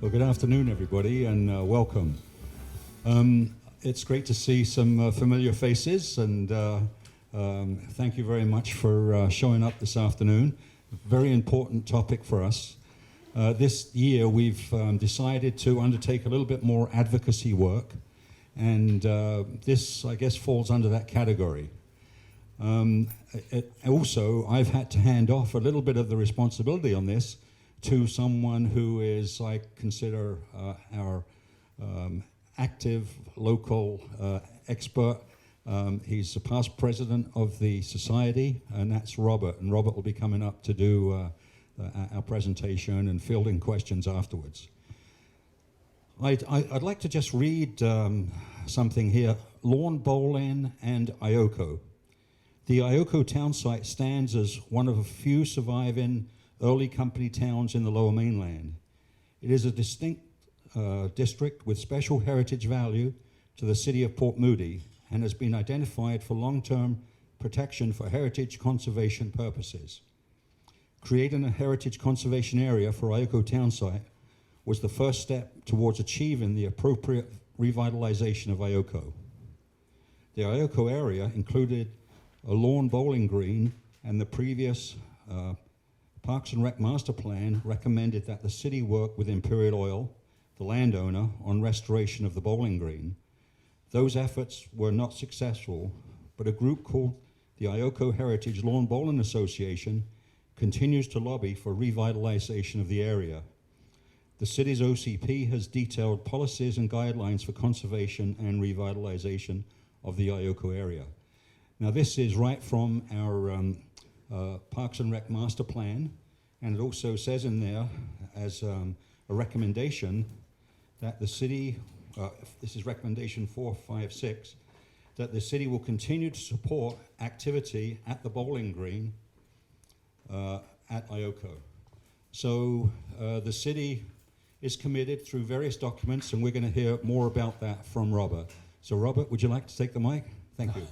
Well, good afternoon, everybody, and welcome. It's great to see some familiar faces, and thank you very much for showing up this afternoon. Very important topic for us. This year, we've decided to undertake a little bit more advocacy work, and this, I guess, falls under that category. Also, I've had to hand off a little bit of the responsibility on this to someone who is, I consider, our active local expert. He's the past president of the society, and that's Robert. And Robert will be coming up to do our presentation and fielding questions afterwards. I'd like to just read something here. Lawn Bowling and Ioco. The Ioco Town site stands as one of a few surviving early company towns in the Lower Mainland. It is a distinct district with special heritage value to the city of Port Moody and has been identified for long-term protection for heritage conservation purposes. Creating a heritage conservation area for Ioco Town site was the first step towards achieving the appropriate revitalization of Ioco. The Ioco area included a lawn bowling green, and the previous Parks and Rec Master Plan recommended that the city work with Imperial Oil, the landowner, on restoration of the bowling green. Those efforts were not successful, but a group called the Ioco Heritage Lawn Bowling Association continues to lobby for revitalization of the area. The city's OCP has detailed policies and guidelines for conservation and revitalization of the Ioco area. Now, this is right from our Parks and Rec Master Plan, and it also says in there as a recommendation that the city, this is recommendation 456, that the city will continue to support activity at the bowling green at Ioco. So the city is committed through various documents, and we're going to hear more about that from Robert. So Robert, would you like to take the mic? Thank you.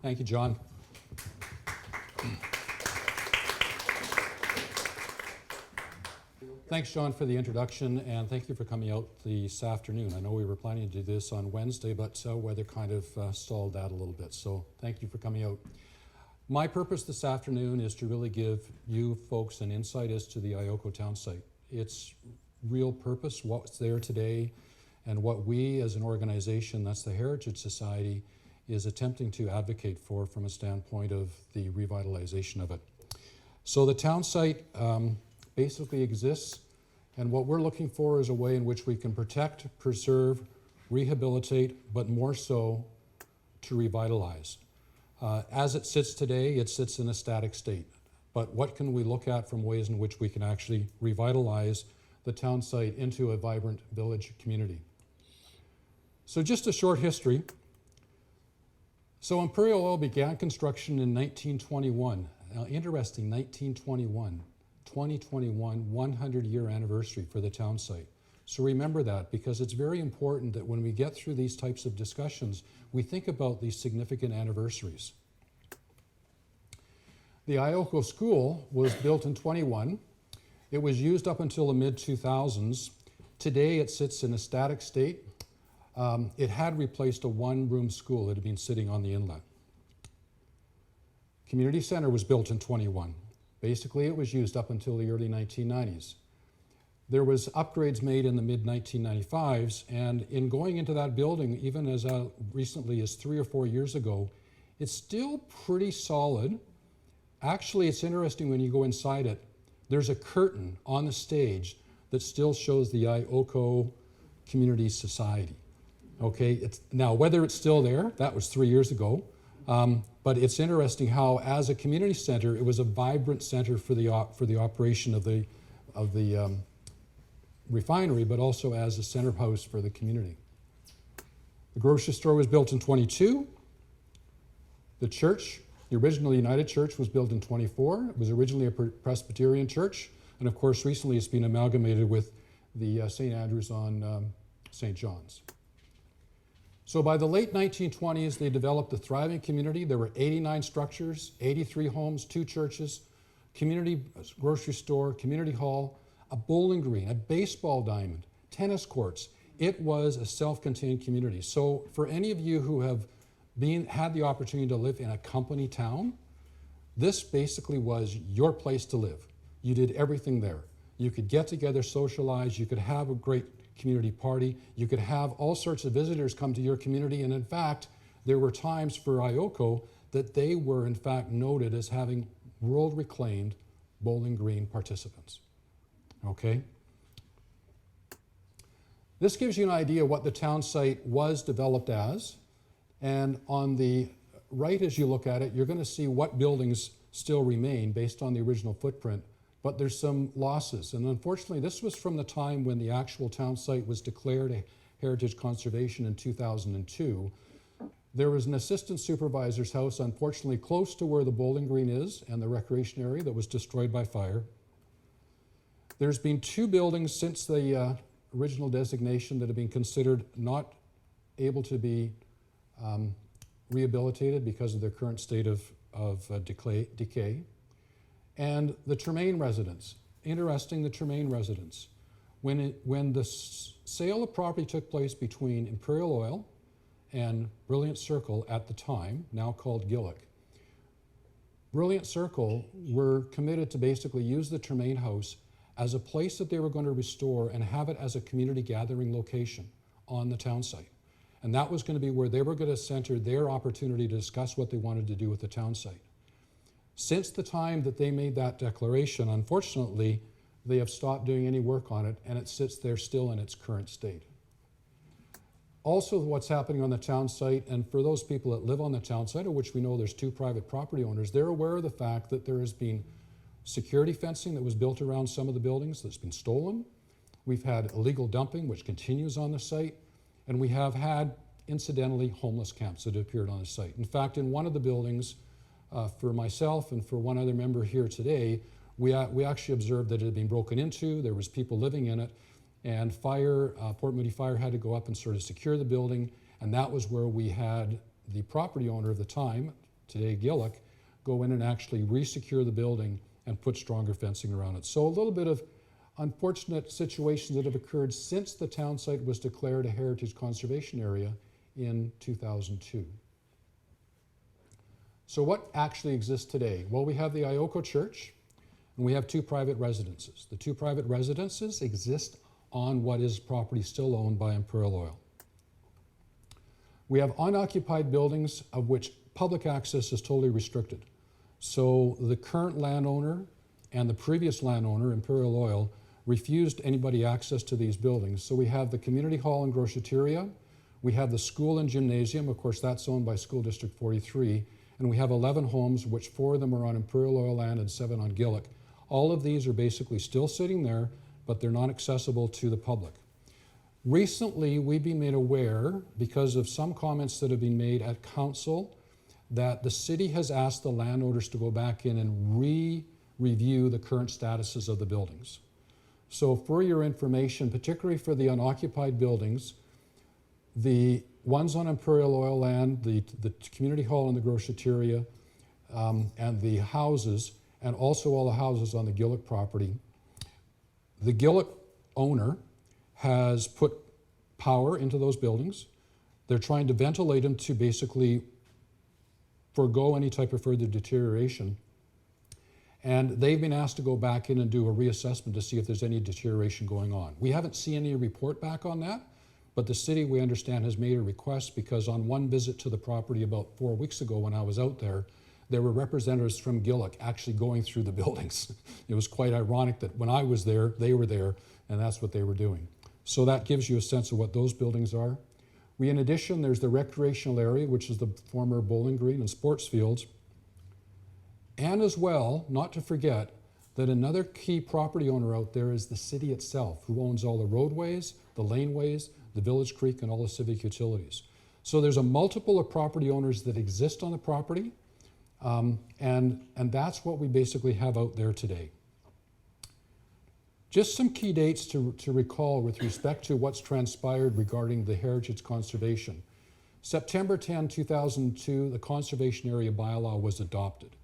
Thank you, John. Thanks, John, for the introduction, and thank you for coming out this afternoon. I know we were planning to do this on Wednesday, but weather kind of stalled that a little bit, so thank you for coming out. My purpose this afternoon is to really give you folks an insight as to the Ioco Town site. Its real purpose, what's there today, and what we as an organization, that's the Heritage Society, is attempting to advocate for from a standpoint of the revitalization of it. So the town site basically exists, and what we're looking for is a way in which we can protect, preserve, rehabilitate, but more so to revitalize. As it sits today, it sits in a static state. But what can we look at from ways in which we can actually revitalize the town site into a vibrant village community? So just a short history. So Imperial Oil began construction in 1921. Now, interesting, 1921. 2021, 100-year anniversary for the town site. So remember that, because it's very important that when we get through these types of discussions, we think about these significant anniversaries. The Ioco School was built in 21. It was used up until the mid-2000s. Today it sits in a static state. It had replaced a one-room school that had been sitting on the inlet. Community Center was built in 21. Basically, it was used up until the early 1990s. There was upgrades made in the mid-1995s, and in going into that building, even as recently as 3 or 4 years ago, it's still pretty solid. Actually, it's interesting when you go inside it, there's a curtain on the stage that still shows the Ioco Community Society. Okay, now whether it's still there, that was 3 years ago, but it's interesting how, as a community center, it was a vibrant center for the operation of the refinery, but also as a center house for the community. The grocery store was built in 22. The church, the original United Church, was built in 24. It was originally a Presbyterian church, and of course, recently it's been amalgamated with the St. Andrews on St. John's. So by the late 1920s, they developed a thriving community. There were 89 structures, 83 homes, 2 churches, community grocery store, community hall, a bowling green, a baseball diamond, tennis courts. It was a self-contained community. So for any of you who have had the opportunity to live in a company town, this basically was your place to live. You did everything there. You could get together, socialize, you could have a great community party, you could have all sorts of visitors come to your community, and in fact, there were times for Ioco that they were in fact noted as having world-reclaimed Bowling Green participants. Okay? This gives you an idea what the town site was developed as, and on the right as you look at it, you're going to see what buildings still remain based on the original footprint, but there's some losses. And unfortunately, this was from the time when the actual town site was declared a heritage conservation in 2002. There was an assistant supervisor's house, unfortunately, close to where the bowling green is and the recreation area, that was destroyed by fire. There's been 2 buildings since the original designation that have been considered not able to be rehabilitated because of their current state of decay. And the Tremaine Residence. Interesting, the Tremaine Residence. When the sale of property took place between Imperial Oil and Brilliant Circle at the time, now called Gillick, Brilliant Circle were committed to basically use the Tremaine House as a place that they were going to restore and have it as a community gathering location on the town site. And that was going to be where they were going to center their opportunity to discuss what they wanted to do with the town site. Since the time that they made that declaration, unfortunately, they have stopped doing any work on it, and it sits there still in its current state. Also, what's happening on the town site, and for those people that live on the town site, of which we know there's 2 private property owners, they're aware of the fact that there has been security fencing that was built around some of the buildings that's been stolen. We've had illegal dumping, which continues on the site, and we have had, incidentally, homeless camps that appeared on the site. In fact, in one of the buildings, for myself and for one other member here today, we actually observed that it had been broken into, there was people living in it, and Port Moody Fire had to go up and sort of secure the building, and that was where we had the property owner of the time, today Gillick, go in and actually re-secure the building and put stronger fencing around it. So a little bit of unfortunate situations that have occurred since the town site was declared a heritage conservation area in 2002. So what actually exists today? Well, we have the Ioco Church, and we have 2 private residences. The 2 private residences exist on what is property still owned by Imperial Oil. We have unoccupied buildings of which public access is totally restricted. So the current landowner and the previous landowner, Imperial Oil, refused anybody access to these buildings. So we have the community hall and groceteria, we have the school and gymnasium, of course that's owned by School District 43, and we have 11 homes, which 4 of them are on Imperial Oil land and 7 on Gillick. All of these are basically still sitting there, but they're not accessible to the public. Recently, we've been made aware, because of some comments that have been made at council, that the city has asked the landowners to go back in and review the current statuses of the buildings. So for your information, particularly for the unoccupied buildings, the ones on Imperial Oil land, the community hall and the groceteria, and the houses, and also all the houses on the Gillick property, the Gillick owner has put power into those buildings. They're trying to ventilate them to basically forego any type of further deterioration. And they've been asked to go back in and do a reassessment to see if there's any deterioration going on. We haven't seen any report back on that, but the city, we understand, has made a request because on one visit to the property about 4 weeks ago when I was out there were representatives from Gillick actually going through the buildings. It was quite ironic that when I was there, they were there, and that's what they were doing. So that gives you a sense of what those buildings are. In addition, there's the recreational area, which is the former bowling green and sports fields. And as well, not to forget, that another key property owner out there is the city itself, who owns all the roadways, the laneways, the village creek, and all the civic utilities. So there's a multiple of property owners that exist on the property, and that's what we basically have out there today. Just some key dates to recall with respect to what's transpired regarding the heritage conservation. September 10, 2002, the Conservation Area Bylaw was adopted.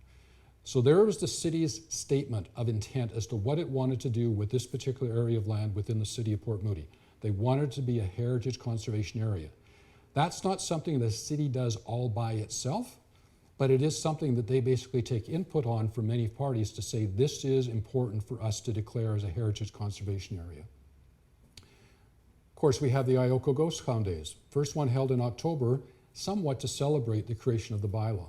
So there was the city's statement of intent as to what it wanted to do with this particular area of land within the city of Port Moody. They wanted it to be a heritage conservation area. That's not something the city does all by itself, but it is something that they basically take input on from many parties to say this is important for us to declare as a heritage conservation area. Of course, we have the Ioco Ghost Town Days. First one held in October, somewhat to celebrate the creation of the bylaw.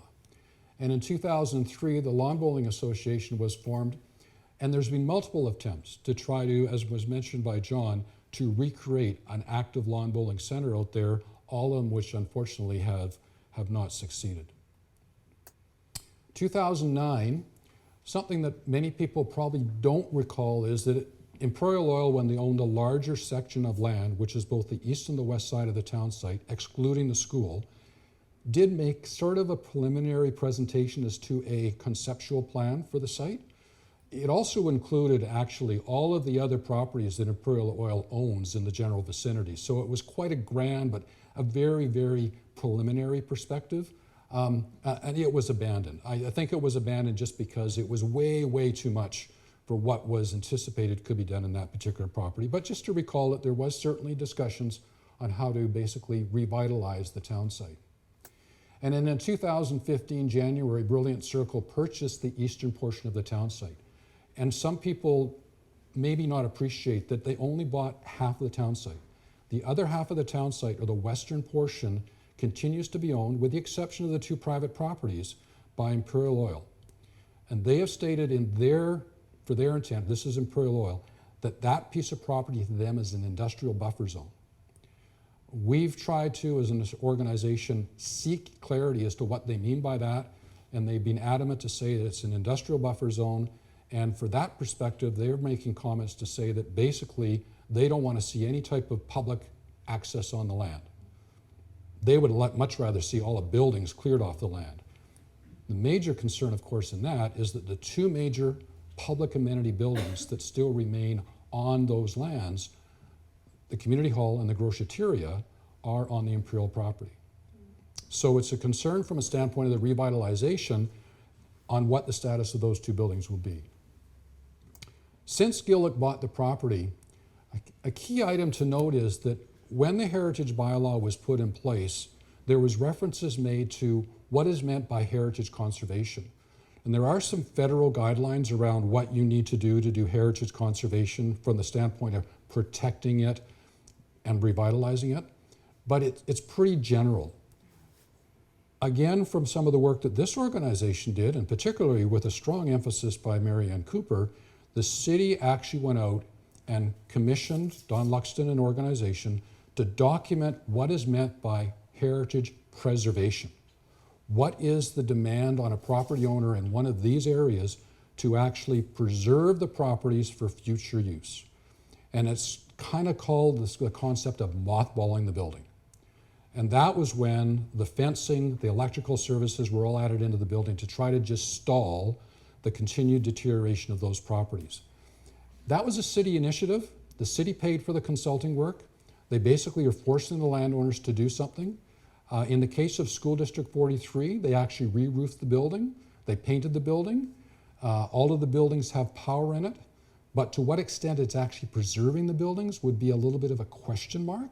And in 2003, the Lawn Bowling Association was formed, and there's been multiple attempts to try to, as was mentioned by John, to recreate an active lawn bowling center out there, all of them which unfortunately have not succeeded. 2009, something that many people probably don't recall is that Imperial Oil, when they owned a larger section of land, which is both the east and the west side of the town site, excluding the school, did make sort of a preliminary presentation as to a conceptual plan for the site. It also included actually all of the other properties that Imperial Oil owns in the general vicinity. So it was quite a grand, but a very, very preliminary perspective. And it was abandoned. I think it was abandoned just because it was way, way too much for what was anticipated could be done in that particular property. But just to recall that there was certainly discussions on how to basically revitalize the town site. And then in 2015, January, Brilliant Circle purchased the eastern portion of the town site. And some people maybe not appreciate that they only bought half of the town site. The other half of the town site, or the western portion, continues to be owned, with the exception of the two private properties, by Imperial Oil. And they have stated for their intent, this is Imperial Oil, that that piece of property to them is an industrial buffer zone. We've tried to, as an organization, seek clarity as to what they mean by that, and they've been adamant to say that it's an industrial buffer zone, and for that perspective, they're making comments to say that basically they don't want to see any type of public access on the land. They would much rather see all the buildings cleared off the land. The major concern, of course, in that is that the two major public amenity buildings that still remain on those lands, the community hall and the groceteria, are on the Imperial property. So it's a concern from a standpoint of the revitalization on what the status of those two buildings will be. Since Gillick bought the property, a key item to note is that when the heritage bylaw was put in place, there was references made to what is meant by heritage conservation. And there are some federal guidelines around what you need to do heritage conservation from the standpoint of protecting it and revitalizing it, but it's pretty general. Again, from some of the work that this organization did, and particularly with a strong emphasis by Mary Ann Cooper, the city actually went out and commissioned Don Luxton, an organization, to document what is meant by heritage preservation. What is the demand on a property owner in one of these areas to actually preserve the properties for future use? And it's kind of called the concept of mothballing the building. And that was when the fencing, the electrical services were all added into the building to try to just stall the continued deterioration of those properties. That was a city initiative. The city paid for the consulting work. They basically are forcing the landowners to do something. In the case of School District 43, they actually re-roofed the building. They painted the building. All of the buildings have power in it. But to what extent it's actually preserving the buildings would be a little bit of a question mark,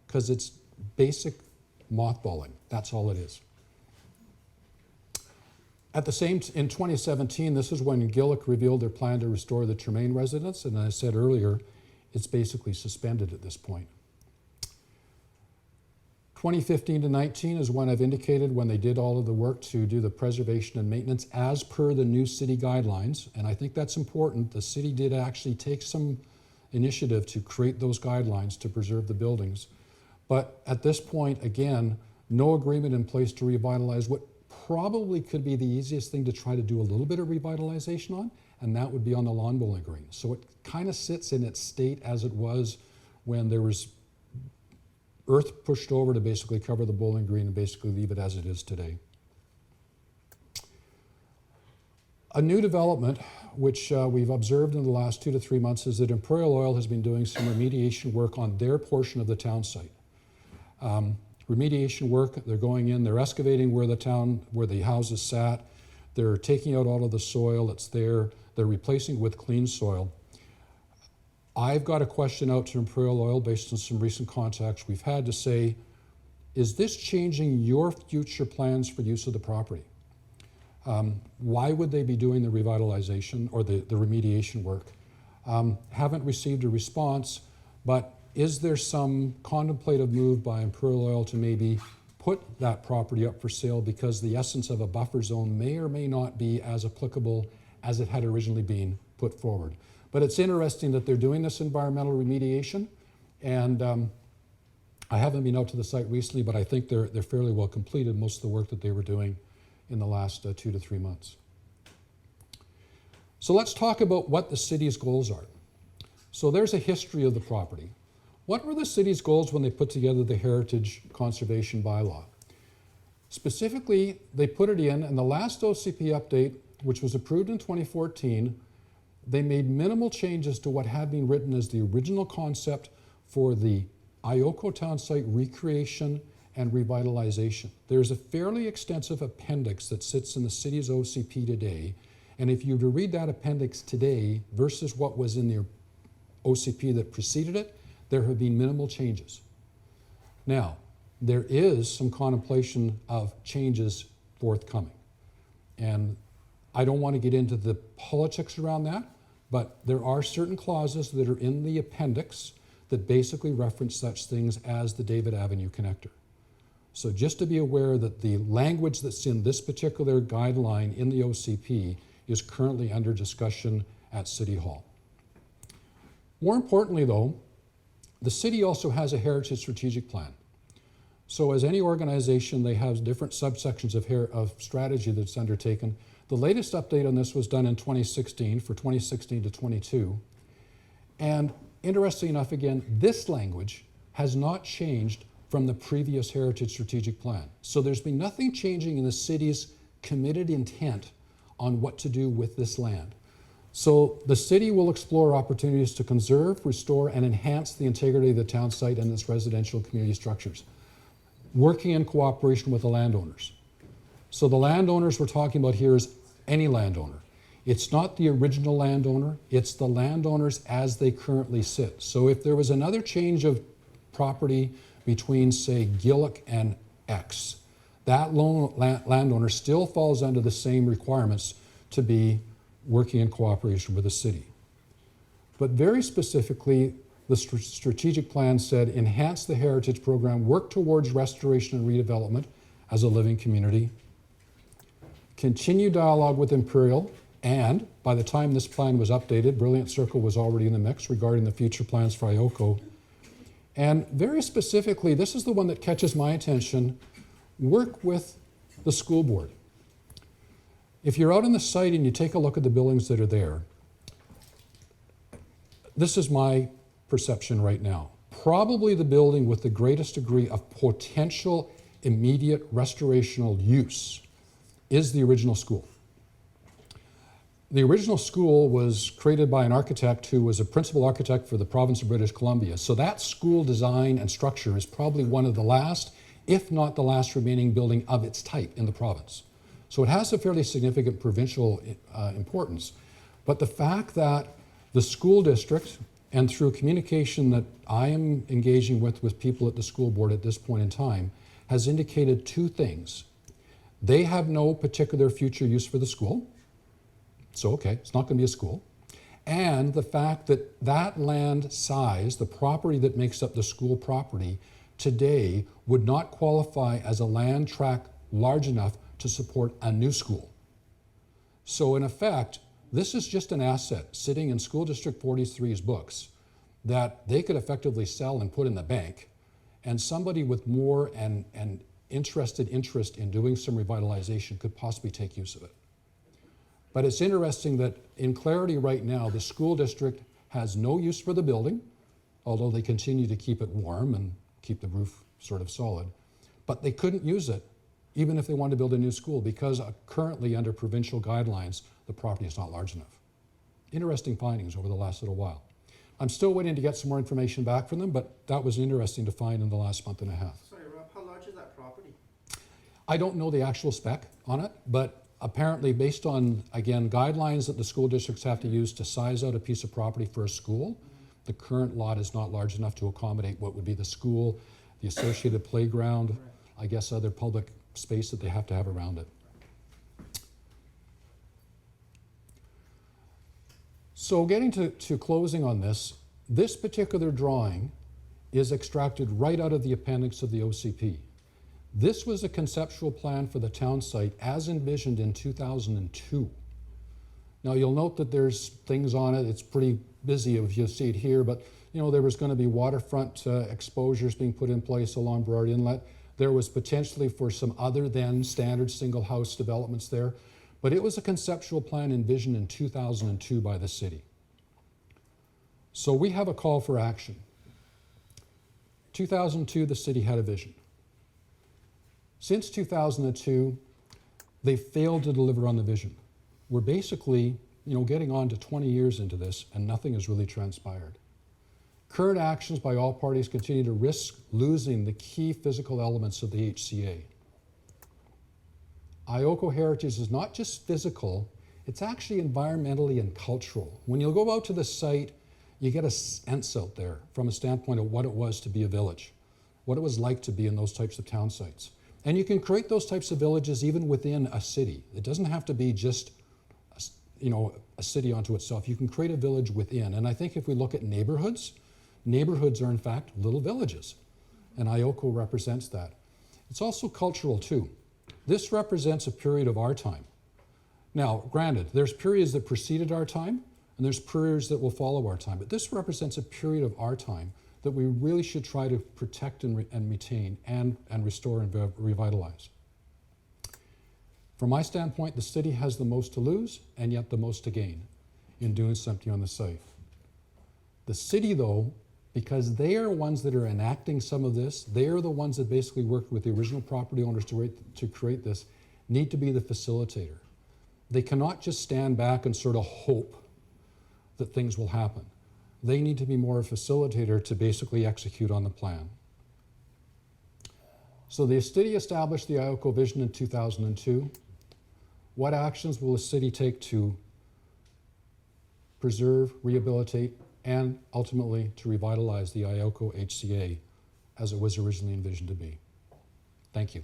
because it's basic mothballing. That's all it is. At the same in 2017, this is when Gillick revealed their plan to restore the Tremaine Residence, and as I said earlier, it's basically suspended at this point. 2015 to 19 is when I've indicated when they did all of the work to do the preservation and maintenance as per the new city guidelines, and I think that's important. The city did actually take some initiative to create those guidelines to preserve the buildings. But at this point, again, no agreement in place to revitalize what probably could be the easiest thing to try to do a little bit of revitalization on, and that would be on the lawn bowling green. So it kind of sits in its state as it was when there was earth pushed over to basically cover the bowling green and basically leave it as it is today. A new development, which we've observed in the last 2 to 3 months, is that Imperial Oil has been doing some remediation work on their portion of the town site. Remediation work, they're going in, they're excavating where the houses sat, They're taking out all of the soil that's there. They're replacing with clean soil. I've got a question out to Imperial Oil based on some recent contacts we've had to say, is this changing your future plans for use of the property? Why would they be doing the revitalization or the remediation work? Haven't received a response, but is there some contemplative move by Imperial Oil to maybe put that property up for sale because the essence of a buffer zone may or may not be as applicable as it had originally been put forward? But it's interesting that they're doing this environmental remediation, and I haven't been out to the site recently, but I think they're fairly well completed most of the work that they were doing in the last 2 to 3 months. So let's talk about what the city's goals are. So there's a history of the property. What were the city's goals when they put together the Heritage Conservation Bylaw? Specifically, they put it in the last OCP update, which was approved in 2014, they made minimal changes to what had been written as the original concept for the Ioco Town site recreation and revitalization. There's a fairly extensive appendix that sits in the city's OCP today, and if you were to read that appendix today versus what was in the OCP that preceded it, there have been minimal changes. Now, there is some contemplation of changes forthcoming, and I don't want to get into the politics around that, but there are certain clauses that are in the appendix that basically reference such things as the David Avenue connector. So just to be aware that the language that's in this particular guideline in the OCP is currently under discussion at City Hall. More importantly though, the city also has a heritage strategic plan. So as any organization, they have different subsections of strategy that's undertaken. The latest update on this was done in 2016 for 2016 to 22. And interesting enough, again, this language has not changed from the previous Heritage Strategic Plan. So there's been nothing changing in the city's committed intent on what to do with this land. So the city will explore opportunities to conserve, restore, and enhance the integrity of the town site and its residential community structures, working in cooperation with the landowners. So the landowners we're talking about here is any landowner. It's not the original landowner, it's the landowners as they currently sit. So if there was another change of property between, say, Gillick and X, that landowner still falls under the same requirements to be working in cooperation with the city. But very specifically, the strategic plan said, enhance the heritage program, work towards restoration and redevelopment as a living community, continue dialogue with Imperial, and by the time this plan was updated, Brilliant Circle was already in the mix regarding the future plans for Ioco. And very specifically, this is the one that catches my attention, work with the school board. If you're out on the site and you take a look at the buildings that are there, this is my perception right now. Probably the building with the greatest degree of potential immediate restorational use is the original school. The original school was created by an architect who was a principal architect for the province of British Columbia. So that school design and structure is probably one of the last, if not the last remaining building of its type in the province. So it has a fairly significant provincial importance. But the fact that the school district, and through communication that I am engaging with people at the school board at this point in time, has indicated two things. They have no particular future use for the school. So, okay, it's not going to be a school. And the fact that that land size, the property that makes up the school property today, would not qualify as a land tract large enough to support a new school. So in effect, this is just an asset sitting in School District 43's books that they could effectively sell and put in the bank, and somebody with more and interest in doing some revitalization could possibly take use of it. But it's interesting that in clarity right now, the school district has no use for the building, although they continue to keep it warm and keep the roof sort of solid. But they couldn't use it even if they wanted to build a new school because currently under provincial guidelines, the property is not large enough. Interesting findings over the last little while. I'm still waiting to get some more information back from them, but that was interesting to find in the last month and a half. Sorry, Rob, how large is that property? I don't know the actual spec on it, but apparently based on, again, guidelines that the school districts have to use to size out a piece of property for a school, the current lot is not large enough to accommodate what would be the school, the associated playground, I guess other public space that they have to have around it. So getting to closing on this, this particular drawing is extracted right out of the appendix of the OCP. This was a conceptual plan for the town site as envisioned in 2002. Now you'll note that there's things on it, it's pretty busy if you see it here, but you know, there was going to be waterfront exposures being put in place along Burrard Inlet. There was potentially for some other than standard single house developments there, but it was a conceptual plan envisioned in 2002 by the city. So we have a call for action. 2002, the city had a vision. Since 2002, they failed to deliver on the vision. We're basically, you know, getting on to 20 years into this and nothing has really transpired. Current actions by all parties continue to risk losing the key physical elements of the HCA. Ioco heritage is not just physical, it's actually environmentally and cultural. When you go out to the site, you get a sense out there from a standpoint of what it was to be a village, what it was like to be in those types of town sites. And you can create those types of villages even within a city. It doesn't have to be just, you know, a city unto itself. You can create a village within. And I think if we look at neighborhoods, neighborhoods are in fact little villages. And Ioco represents that. It's also cultural too. This represents a period of our time. Now, granted, there's periods that preceded our time, and there's periods that will follow our time. But this represents a period of our time that we really should try to protect and retain and restore and revitalize. From my standpoint, the city has the most to lose and yet the most to gain in doing something on the site. The city, though, because they are ones that are enacting some of this, they are the ones that basically worked with the original property owners to create this, need to be the facilitator. They cannot just stand back and sort of hope that things will happen. They need to be more a facilitator to basically execute on the plan. So the city established the Ioco vision in 2002. What actions will the city take to preserve, rehabilitate, and ultimately to revitalize the Ioco HCA as it was originally envisioned to be? Thank you.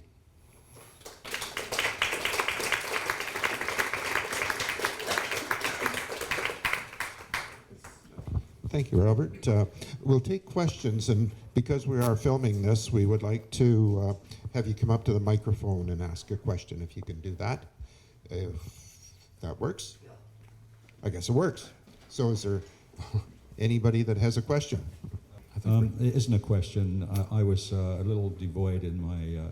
Thank you, Robert. We'll take questions, and because we are filming this, we would like to have you come up to the microphone and ask a question, if you can do that. If that works? I guess it works. So is there anybody that has a question? It isn't a question. I was a little devoid in my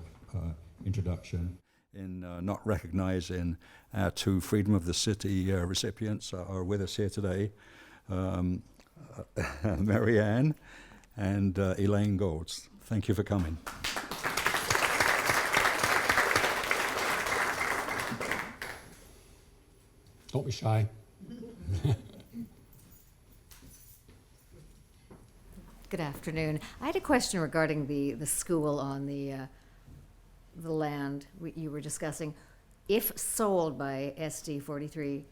introduction in not recognizing our two Freedom of the City recipients are with us here today. Mary Ann and Elaine Golds. Thank you for coming. Don't be shy. Good afternoon. I had a question regarding the school on the land you were discussing. If sold by SD 43,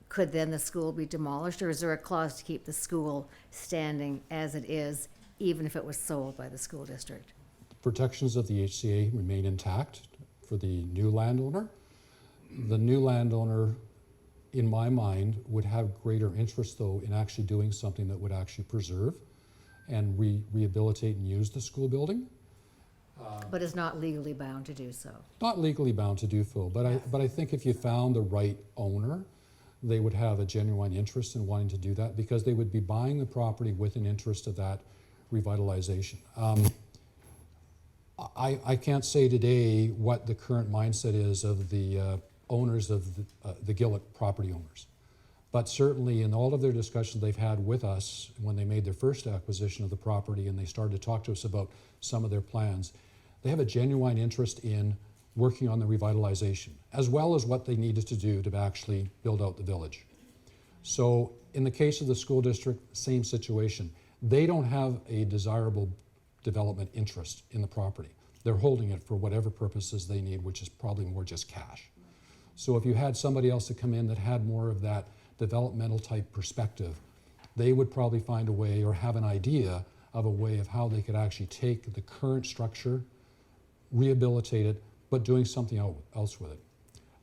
could then the school be demolished, or is there a clause to keep the school standing as it is, even if it was sold by the school district? Protections of the HCA remain intact for the new landowner. The new landowner, in my mind, would have greater interest, though, in actually doing something that would actually preserve and rehabilitate and use the school building. But is not legally bound to do so. Not legally bound to do so, but I think if you found the right owner, they would have a genuine interest in wanting to do that, because they would be buying the property with an interest of that revitalization. I can't say today what the current mindset is of the owners of the Gillett property owners. But certainly in all of their discussions they've had with us when they made their first acquisition of the property and they started to talk to us about some of their plans, they have a genuine interest in working on the revitalization, as well as what they needed to do to actually build out the village. So in the case of the school district, same situation. They don't have a desirable development interest in the property. They're holding it for whatever purposes they need, which is probably more just cash. So if you had somebody else to come in that had more of that developmental type perspective, they would probably find a way or have an idea of a way of how they could actually take the current structure, rehabilitate it, but doing something else with it.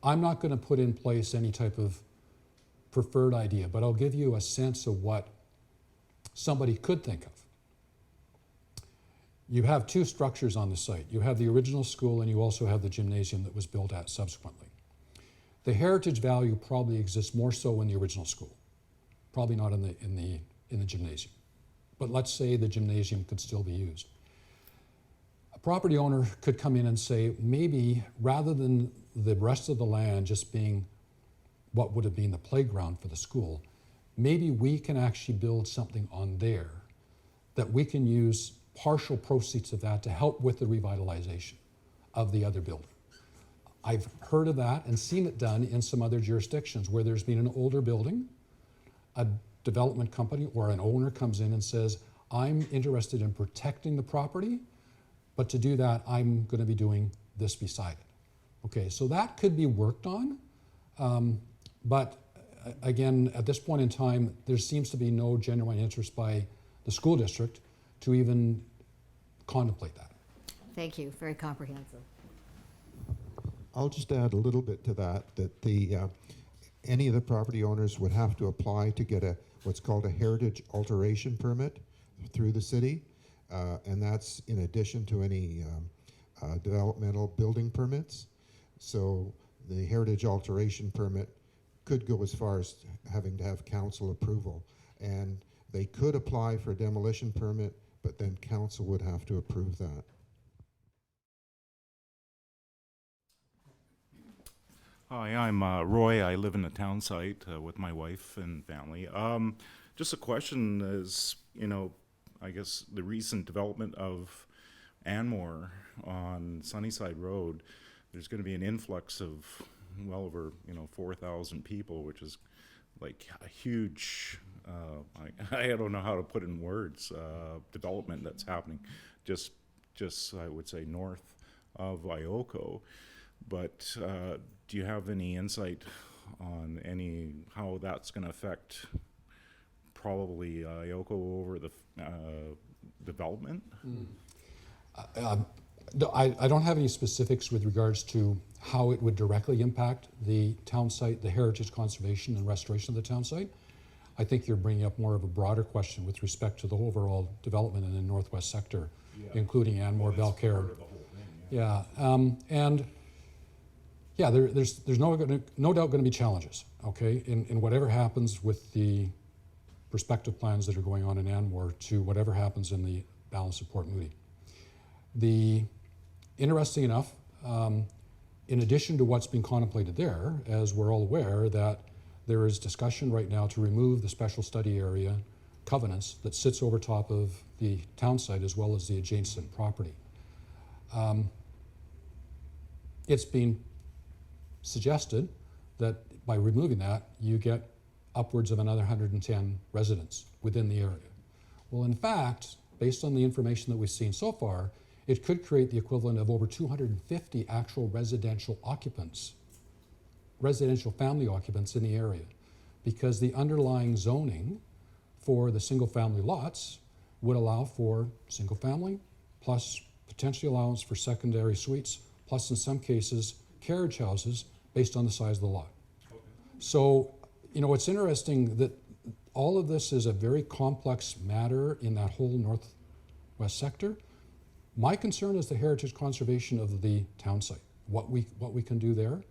I'm not going to put in place any type of preferred idea, but I'll give you a sense of what somebody could think of. You have two structures on the site. You have the original school and you also have the gymnasium that was built at subsequently. The heritage value probably exists more so in the original school, probably not in the gymnasium. But let's say the gymnasium could still be used. A property owner could come in and say, maybe rather than the rest of the land just being what would have been the playground for the school, maybe we can actually build something on there that we can use partial proceeds of that to help with the revitalization of the other building. I've heard of that and seen it done in some other jurisdictions where there's been an older building, a development company or an owner comes in and says, I'm interested in protecting the property, but to do that, I'm going to be doing this beside it. Okay, so that could be worked on, but again, at this point in time, there seems to be no genuine interest by the school district to even contemplate that. Thank you, very comprehensive. I'll just add a little bit to that, that any of the property owners would have to apply to get what's called a heritage alteration permit through the city, and that's in addition to any developmental building permits. So the heritage alteration permit could go as far as having to have council approval, and they could apply for a demolition permit, but then council would have to approve that. Hi, I'm Roy. I live in the town site with my wife and family. Just a question is, I guess the recent development of Anmore on Sunnyside Road, there's going to be an influx of well over, 4,000 people, which is like a huge, I don't know how to put in words, development that's happening just I would say north of Ioco. But do you have any insight on how that's going to affect probably Ioco over the development? I don't have any specifics with regards to how it would directly impact the town site, the heritage conservation and restoration of the town site. I think you're bringing up more of a broader question with respect to the overall development in the northwest sector, including Anmore, Belcaire. There's no doubt going to be challenges, okay, in whatever happens with the prospective plans that are going on in Anmore to whatever happens in the balance of Port Moody. Interesting enough, in addition to what's being contemplated there, as we're all aware, that there is discussion right now to remove the special study area covenants that sits over top of the town site as well as the adjacent property. It's been suggested that by removing that, you get upwards of another 110 residents within the area. Well, in fact, based on the information that we've seen so far, it could create the equivalent of over 250 actual residential family occupants in the area, because the underlying zoning for the single family lots would allow for single family, plus potentially allowance for secondary suites, plus in some cases, carriage houses based on the size of the lot. Okay. So, it's interesting that all of this is a very complex matter in that whole northwest sector. My concern is the heritage conservation of the town site, what we can do there.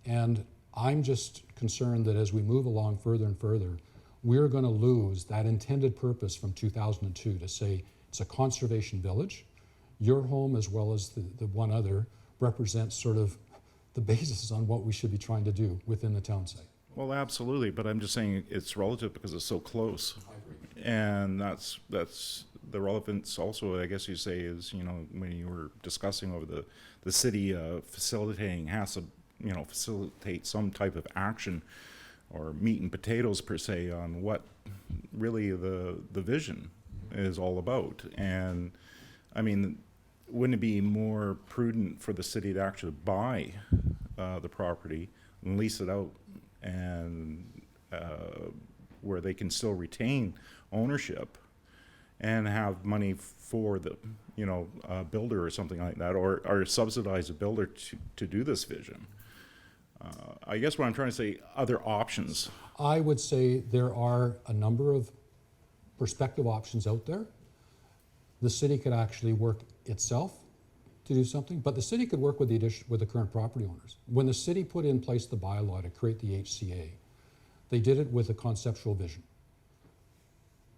And I'm just concerned that as we move along further and further, we're going to lose that intended purpose from 2002 to say it's a conservation village. Your home, as well as the one other, represents sort of the basis on what we should be trying to do within the town site. Well, absolutely, but I'm just saying it's relative because it's so close. I agree. And that's the relevance also, I guess you say, is, when you were discussing over the city facilitating has to, facilitate some type of action or meat and potatoes per se on what really the vision is all about. And I mean, wouldn't it be more prudent for the city to actually buy the property and lease it out, and where they can still retain ownership and have money for the, builder or something like that, or subsidize a builder to do this vision. I guess what I'm trying to say, other options. I would say there are a number of prospective options out there. The city could actually work itself to do something, but the city could work with the current property owners. When the city put in place the bylaw to create the HCA, they did it with a conceptual vision.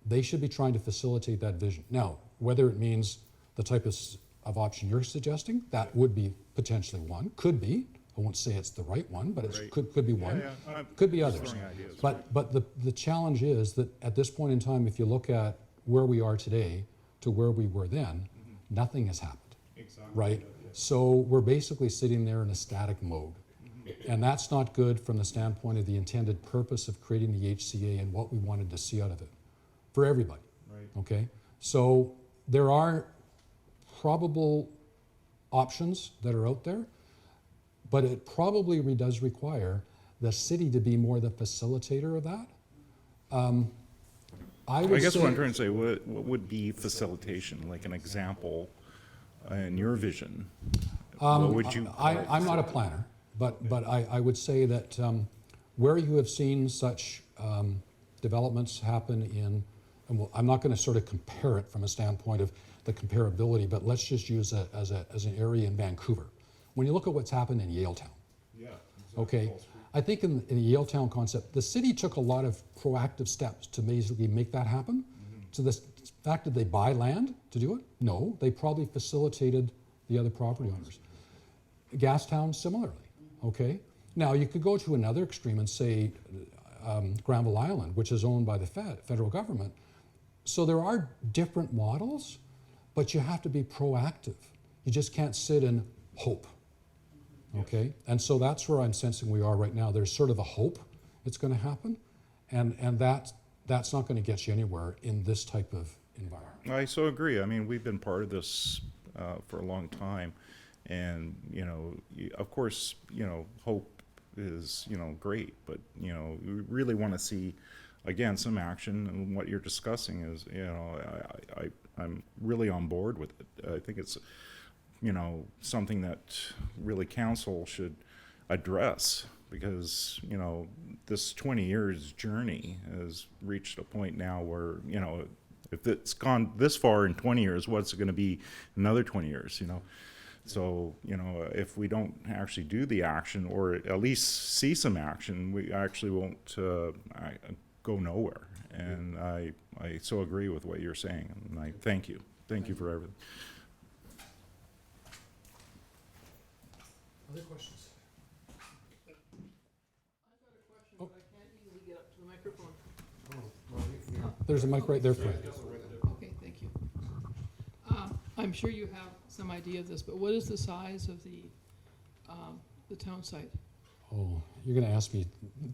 They should be trying to facilitate that vision. Now, whether it means the type of option you're suggesting, that would be potentially one. Could be. I won't say it's the right one, but it Right. could be one. I'm Could be just others. throwing ideas. But the challenge is that at this point in time, if you look at where we are today to where we were then, nothing has happened. Exactly. Right? So we're basically sitting there in a static mode. And that's not good from the standpoint of the intended purpose of creating the HCA and what we wanted to see out of it for everybody. Right. Okay? So there are probable options that are out there, but it probably does require the city to be more the facilitator of that. I I guess say, what I'm trying to say, what would be facilitation, like an example in your vision? What would you? I'm not a planner, but I would say that where you have seen such developments happen in, and I'm not going to sort of compare it from a standpoint of the comparability, but let's just use it as an area in Vancouver. When you look at what's happened in Yale Town, Yeah. okay, I think in the Yale Town concept, the city took a lot of proactive steps to basically make that happen. To the fact that they buy land to do it? No, they probably facilitated the other property owners. Gastown, similarly, okay? Now, you could go to another extreme and say Granville Island, which is owned by the federal government. So there are different models, but you have to be proactive. You just can't sit and hope, okay? And so that's where I'm sensing we are right now. There's sort of a hope it's going to happen, and that's not going to get you anywhere in this type of environment. I so agree. I mean, we've been part of this for a long time, and of course, hope is great, but we really want to see again some action. And what you're discussing is, I'm really on board with it. I think it's something that really council should address, because this 20 years journey has reached a point now where if it's gone this far in 20 years, what's it going to be another 20 years? So if we don't actually do the action, or at least see some action, we actually won't go nowhere. And I so agree with what you're saying, and I thank you for everything. Other questions? There's a mic right there for you. Okay, thank you. I'm sure you have some idea of this, but what is the size of the town site, Oh, you're going to ask me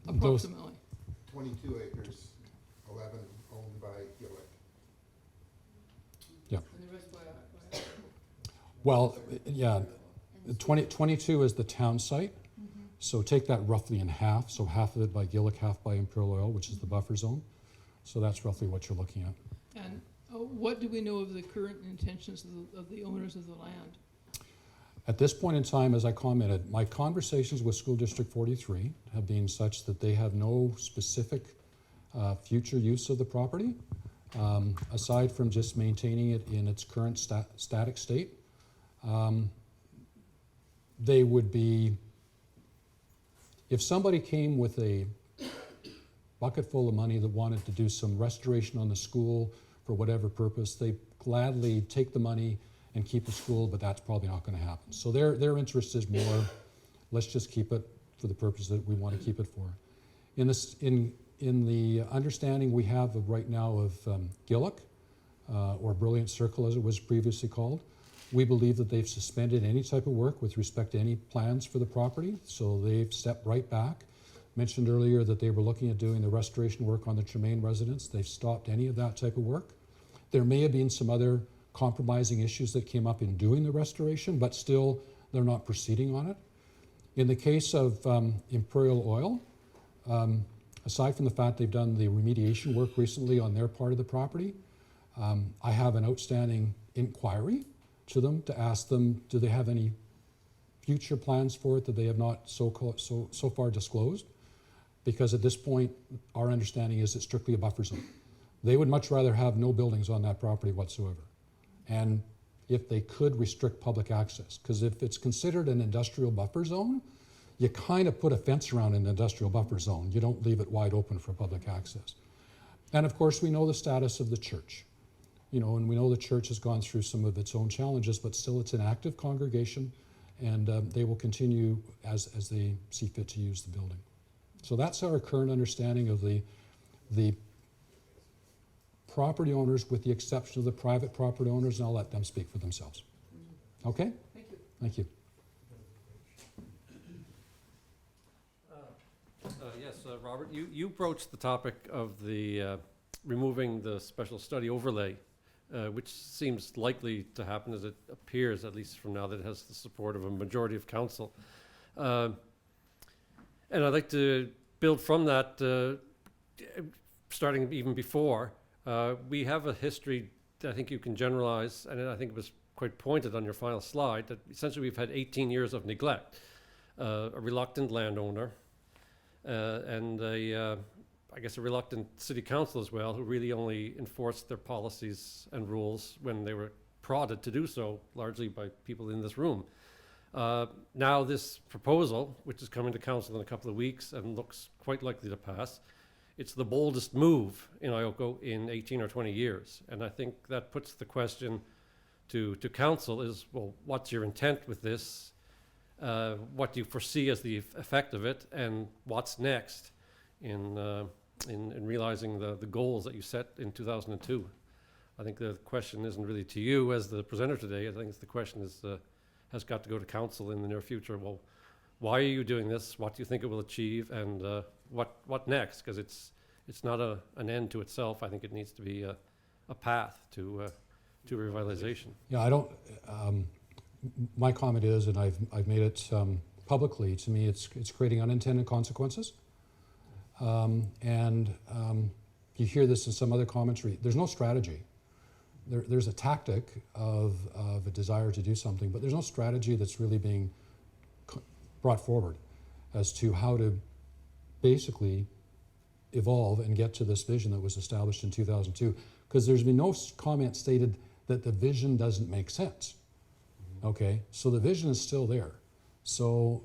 those. approximately? 22 acres, 11 owned by Gillick. Yeah. And the rest by Well, yeah, 22 is the town site. So take that roughly in half. So half of it by Gillick, half by Imperial Oil, which is the buffer zone. So that's roughly what you're looking at. And what do we know of the current intentions of the owners of the land? At this point in time, as I commented, my conversations with School District 43 have been such that they have no specific future use of the property, aside from just maintaining it in its current static state. They would be, if somebody came with a bucket full of money that wanted to do some restoration on the school for whatever purpose, they gladly take the money and keep the school, but that's probably not going to happen. So their interest is more, let's just keep it for the purpose that we want to keep it for. In the understanding we have of right now of Gillick, or Brilliant Circle as it was previously called, we believe that they've suspended any type of work with respect to any plans for the property, so they've stepped right back. Mentioned earlier that they were looking at doing the restoration work on the Tremaine Residence. They've stopped any of that type of work. There may have been some other compromising issues that came up in doing the restoration, but still they're not proceeding on it. In the case of Imperial Oil, aside from the fact they've done the remediation work recently on their part of the property, I have an outstanding inquiry to them to ask them, do they have any future plans for it that they have not so far disclosed? Because at this point, our understanding is it's strictly a buffer zone. They would much rather have no buildings on that property whatsoever. And if they could restrict public access, because if it's considered an industrial buffer zone, you kind of put a fence around an industrial buffer zone. You don't leave it wide open for public access. And of course, we know the status of the church. You know, and we know the church has gone through some of its own challenges, but still it's an active congregation, and they will continue as they see fit to use the building. So that's our current understanding of the property owners, with the exception of the private property owners, and I'll let them speak for themselves. Okay? Thank you. Thank you. Yes, Robert, you broached the topic of the removing the special study overlay, which seems likely to happen, as it appears, at least from now that it has the support of a majority of council. And I'd like to build from that, starting even before. We have a history that I think you can generalize, and I think it was quite pointed on your final slide, that essentially we've had 18 years of neglect. A reluctant landowner, and I guess a reluctant city council as well, who really only enforced their policies and rules when they were prodded to do so, largely by people in this room. Now this proposal, which is coming to council in a couple of weeks and looks quite likely to pass, it's the boldest move in Ioco in 18 or 20 years. And I think that puts the question to council is, well, what's your intent with this? What do you foresee as the effect of it, and what's next in realizing the goals that you set in 2002? I think the question isn't really to you as the presenter today. I think the question is has got to go to council in the near future. Well, why are you doing this? What do you think it will achieve? And what next? Because it's not an end to itself. I think it needs to be a path to revitalization. Yeah, I don't. My comment is, and I've made it publicly. To me, it's creating unintended consequences. And you hear this in some other commentary. There's no strategy. There's a tactic of a desire to do something, but there's no strategy that's really being brought forward as to how to basically evolve and get to this vision that was established in 2002. Because there's been no comment stated that the vision doesn't make sense. Okay, so the vision is still there. So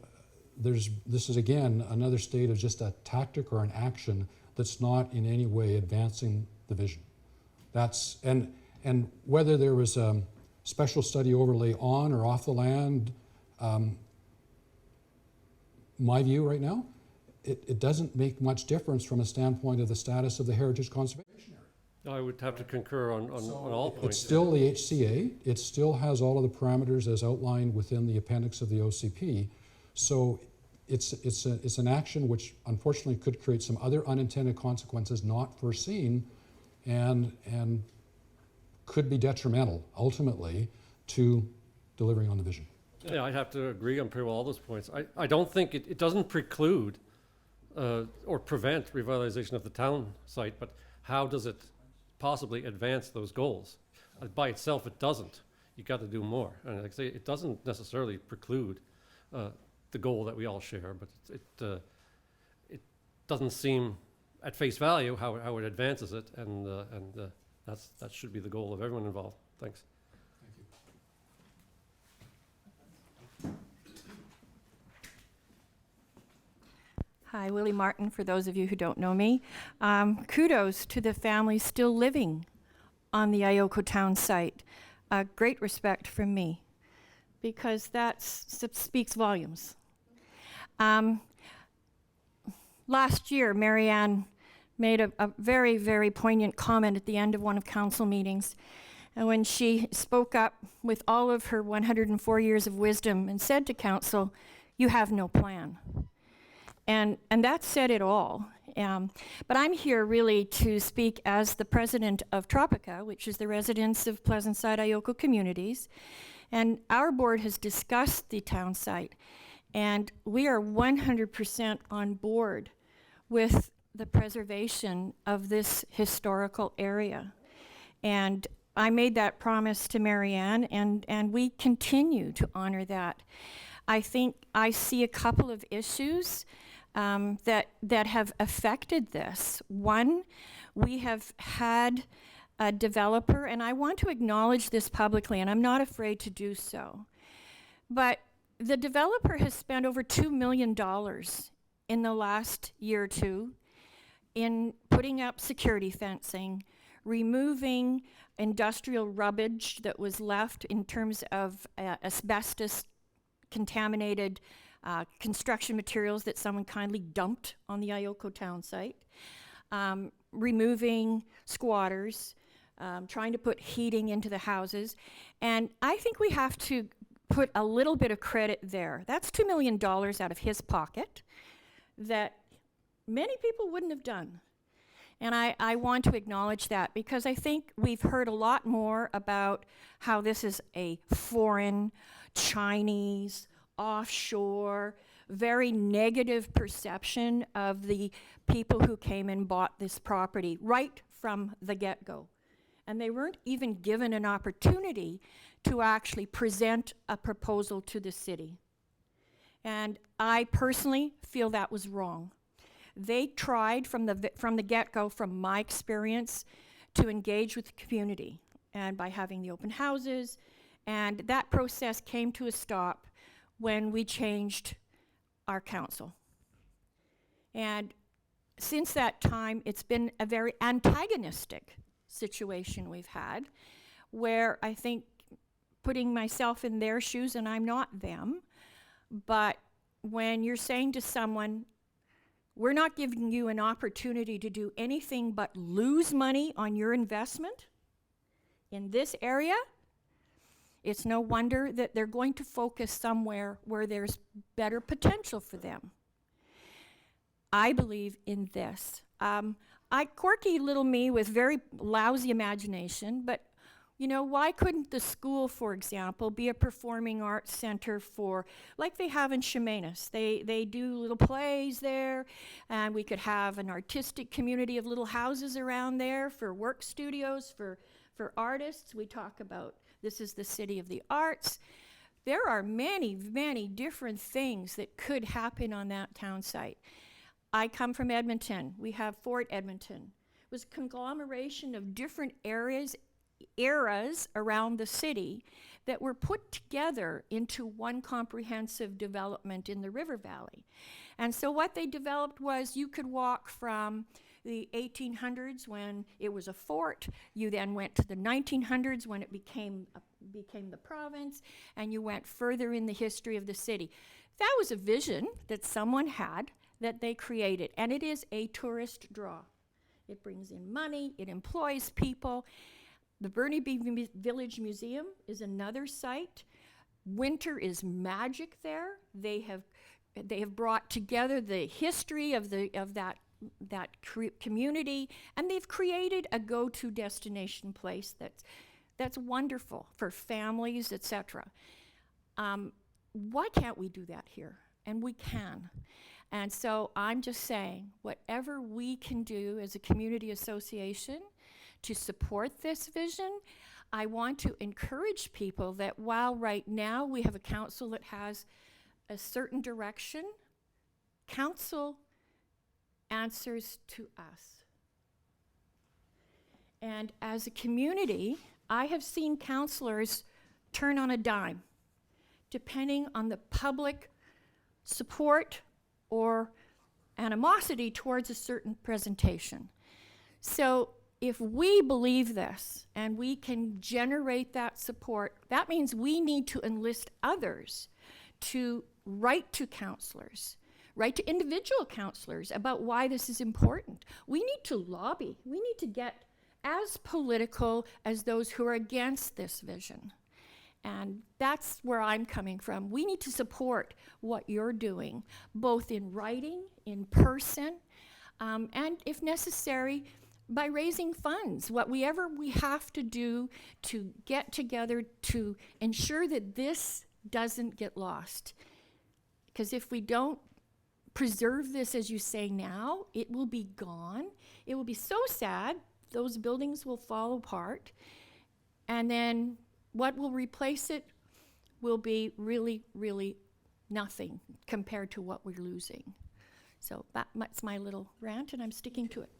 this is again another state of just a tactic or an action that's not in any way advancing the vision. That's and whether there was a special study overlay on or off the land, my view right now, it doesn't make much difference from a standpoint of the status of the heritage conservation area. I would have to concur on all points. It's still the HCA. It still has all of the parameters as outlined within the appendix of the OCP. So it's an action which unfortunately could create some other unintended consequences not foreseen, and could be detrimental ultimately to delivering on the vision. Yeah, I'd have to agree on pretty well all those points. I don't think it doesn't preclude or prevent revitalization of the town site, but how does it possibly advance those goals? By itself, it doesn't. You got to do more. And like I say, it doesn't necessarily preclude the goal that we all share, but it doesn't seem at face value how it advances it, and that should be the goal of everyone involved. Thanks. Hi, Willie Martin, for those of you who don't know me. Kudos to the family still living on the Ioco Town site. Great respect from me, because that speaks volumes. Last year, Marianne made a very, very poignant comment at the end of one of council meetings, and when she spoke up with all of her 104 years of wisdom and said to council, "You have no plan." And that said it all. But I'm here really to speak as the president of Tropica, which is the residents of Pleasantside Ioco communities. And our board has discussed the town site. And we are 100% on board with the preservation of this historical area. And I made that promise to Marianne, and we continue to honor that. I think I see a couple of issues that have affected this. One, we have had a developer, and I want to acknowledge this publicly, and I'm not afraid to do so. But the developer has spent over $2 million in the last year or two in putting up security fencing, removing industrial rubbish that was left in terms of asbestos contaminated construction materials that someone kindly dumped on the Ioco Town site, removing squatters, trying to put heating into the houses. And I think we have to put a little bit of credit there. That's $2 million out of his pocket that many people wouldn't have done. And I want to acknowledge that, because I think we've heard a lot more about how this is a foreign, Chinese, offshore, very negative perception of the people who came and bought this property right from the get-go. And they weren't even given an opportunity to actually present a proposal to the city. And I personally feel that was wrong. They tried from the get-go, from my experience, to engage with the community, and by having the open houses, and that process came to a stop when we changed our council. And since that time, it's been a very antagonistic situation we've had, where I think, putting myself in their shoes, and I'm not them, but when you're saying to someone, we're not giving you an opportunity to do anything but lose money on your investment in this area, it's no wonder that they're going to focus somewhere where there's better potential for them. I believe in this. Quirky little me with very lousy imagination, but you know, why couldn't the school, for example, be a performing arts center for, like they have in Chemainus? They do little plays there, and we could have an artistic community of little houses around there for work studios, for artists. We talk about this is the city of the arts. There are many, many different things that could happen on that town site. I come from Edmonton. We have Fort Edmonton. It was a conglomeration of different eras around the city that were put together into one comprehensive development in the river valley. And so what they developed was, you could walk from the 1800s when it was a fort, you then went to the 1900s when it became the province, and you went further in the history of the city. That was a vision that someone had, that they created, and it is a tourist draw. It brings in money, it employs people. The Burnaby Village Museum is another site. Winter is magic there. They have brought together the history of that community, and they've created a go-to destination place that's wonderful for families, etc. Why can't we do that here? And we can. And so I'm just saying, whatever we can do as a community association to support this vision, I want to encourage people that while right now we have a council that has a certain direction, council answers to us. And as a community, I have seen councillors turn on a dime, depending on the public support or animosity towards a certain presentation. So if we believe this and we can generate that support, that means we need to enlist others to write to councillors, write to individual councillors about why this is important. We need to lobby. We need to get as political as those who are against this vision. And that's where I'm coming from. We need to support what you're doing, both in writing, in person, and if necessary, by raising funds, whatever we have to do to get together to ensure that this doesn't get lost. Because if we don't preserve this as you say now, it will be gone. It will be so sad. Those buildings will fall apart. And then what will replace it will be really, really nothing compared to what we're losing. So that's my little rant, and I'm sticking to it.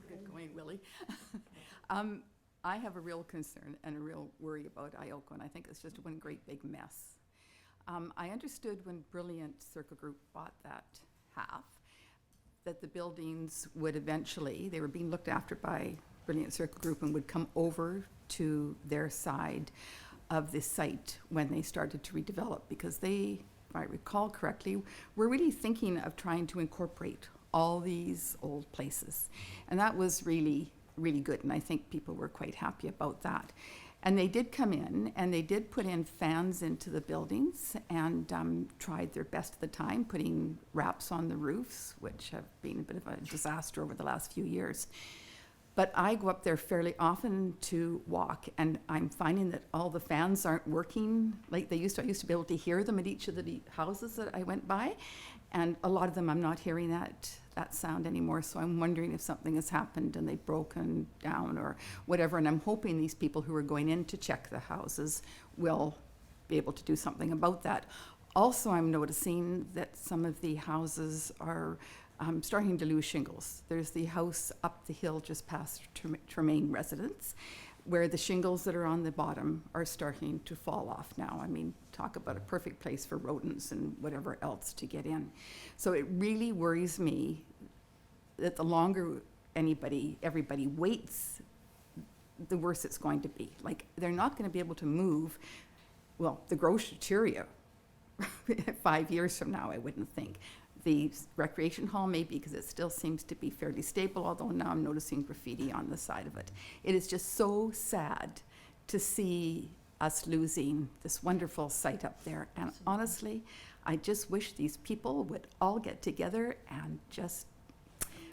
Good going, Willie. I have a real concern and a real worry about Ioco, and I think it's just one great big mess. I understood when Brilliant Circle Group bought that half, that the buildings would eventually, they were being looked after by Brilliant Circle Group and would come over to their side of the site when they started to redevelop, because they, if I recall correctly, were really thinking of trying to incorporate all these old places. And that was really, really good, and I think people were quite happy about that. And they did come in, and they did put in fans into the buildings, and tried their best at the time, putting wraps on the roofs, which have been a bit of a disaster over the last few years. But I go up there fairly often to walk, and I'm finding that all the fans aren't working like they used to. I used to be able to hear them at each of the houses that I went by, and a lot of them I'm not hearing that sound anymore. So I'm wondering if something has happened and they've broken down or whatever. And I'm hoping these people who are going in to check the houses will be able to do something about that. Also, I'm noticing that some of the houses are starting to lose shingles. There's the house up the hill just past Tremaine Residence, where the shingles that are on the bottom are starting to fall off now. I mean, talk about a perfect place for rodents and whatever else to get in. So it really worries me that the longer everybody waits, the worse it's going to be. Like, they're not going to be able to move, well, the Groceteria 5 years from now, I wouldn't think. The recreation hall maybe, because it still seems to be fairly stable, although now I'm noticing graffiti on the side of it. It is just so sad to see us losing this wonderful site up there. And honestly, I just wish these people would all get together and just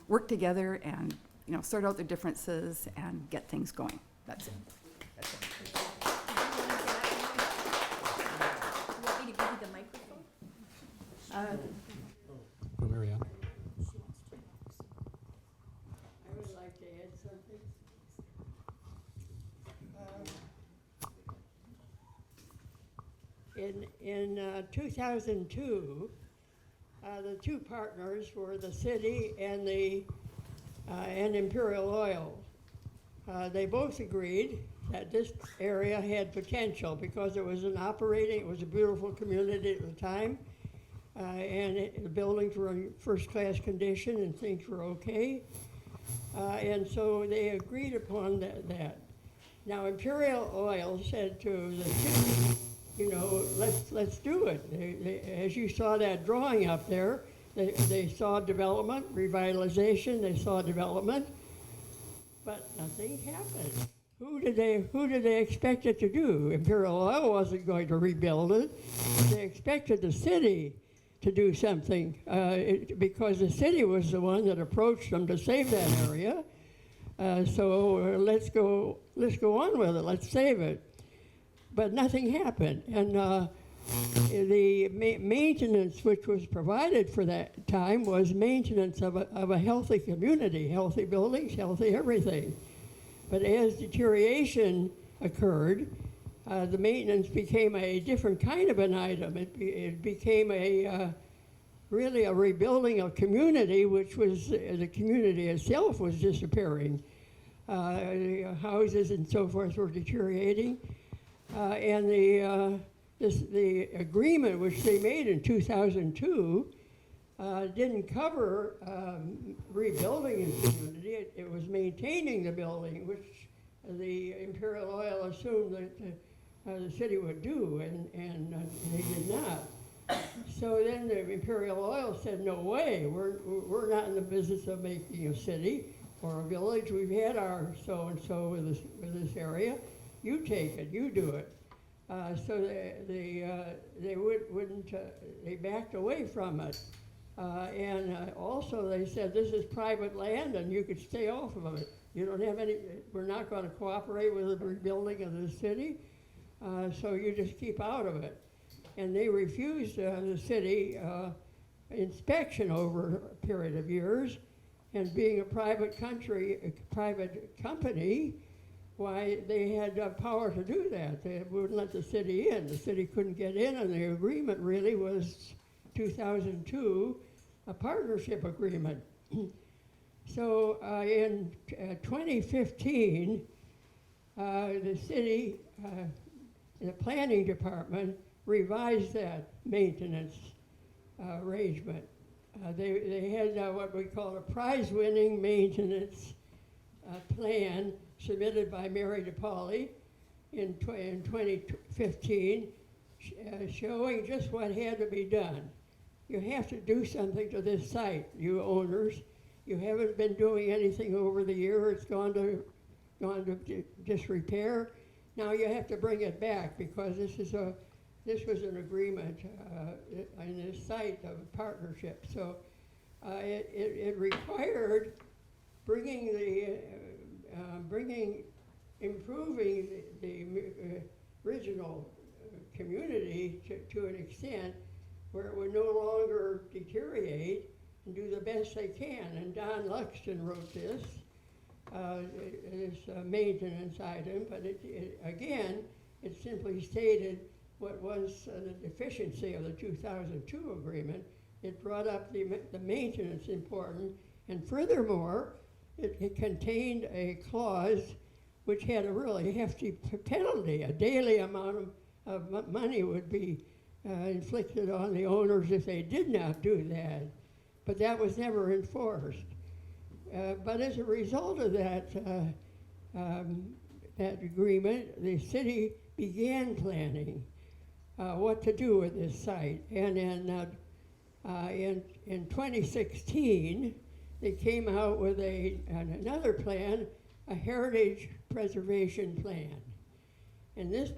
work together and, you know, sort out their differences and get things going. That's it. That's it. You want me to give you the microphone? For Mary Ann. I would like to add something. In 2002, the two partners were the city and and Imperial Oil. They both agreed that this area had potential because it was it was a beautiful community at the time. The buildings were in first-class condition and things were okay. And so they agreed upon that. Now, Imperial Oil said to the city, you know, let's do it. As you saw that drawing up there, they saw development, revitalization, they saw development, but nothing happened. Who did they expect it to do? Imperial Oil wasn't going to rebuild it. They expected the city to do something because the city was the one that approached them to save that area. So let's go on with it. Let's save it. But nothing happened, and the maintenance which was provided for that time was maintenance of a healthy community, healthy buildings, healthy everything. But as deterioration occurred, the maintenance became a different kind of an item. It became really a rebuilding of community, which was the community itself was disappearing. Houses and so forth were deteriorating, and the agreement which they made in 2002 didn't cover rebuilding the community. It was maintaining the building, which the Imperial Oil assumed that the city would do, and they did not. So then the Imperial Oil said, no way, we're not in the business of making a city or a village. We've had our so-and-so with this area. You take it, you do it. So they wouldn't, they backed away from it. And also they said, this is private land and you could stay off of it. You don't have any, we're not gonna cooperate with the rebuilding of the city, so you just keep out of it. And they refused the city inspection over a period of years, and being a private company, why they had power to do that. They wouldn't let the city in. The city couldn't get in, and the agreement really was 2002, a partnership agreement. So in 2015, the city, the planning department revised that maintenance arrangement. They had what we call a prize-winning maintenance plan submitted by Mary DePauli in 2015, showing just what had to be done. You have to do something to this site, you owners. You haven't been doing anything over the year. It's gone to disrepair. Now you have to bring it back, because this was an agreement in this site of a partnership. So it required improving the original community to an extent where it would no longer deteriorate, and do the best they can. And Don Luxton wrote this maintenance item, but again, it simply stated what was the deficiency of the 2002 agreement. It brought up the maintenance important, and furthermore, it contained a clause which had a really hefty penalty. A daily amount of money would be inflicted on the owners if they did not do that. But that was never enforced. But as a result of that agreement, the city began planning what to do with this site. And in 2016, they came out with another plan, a heritage preservation plan. And this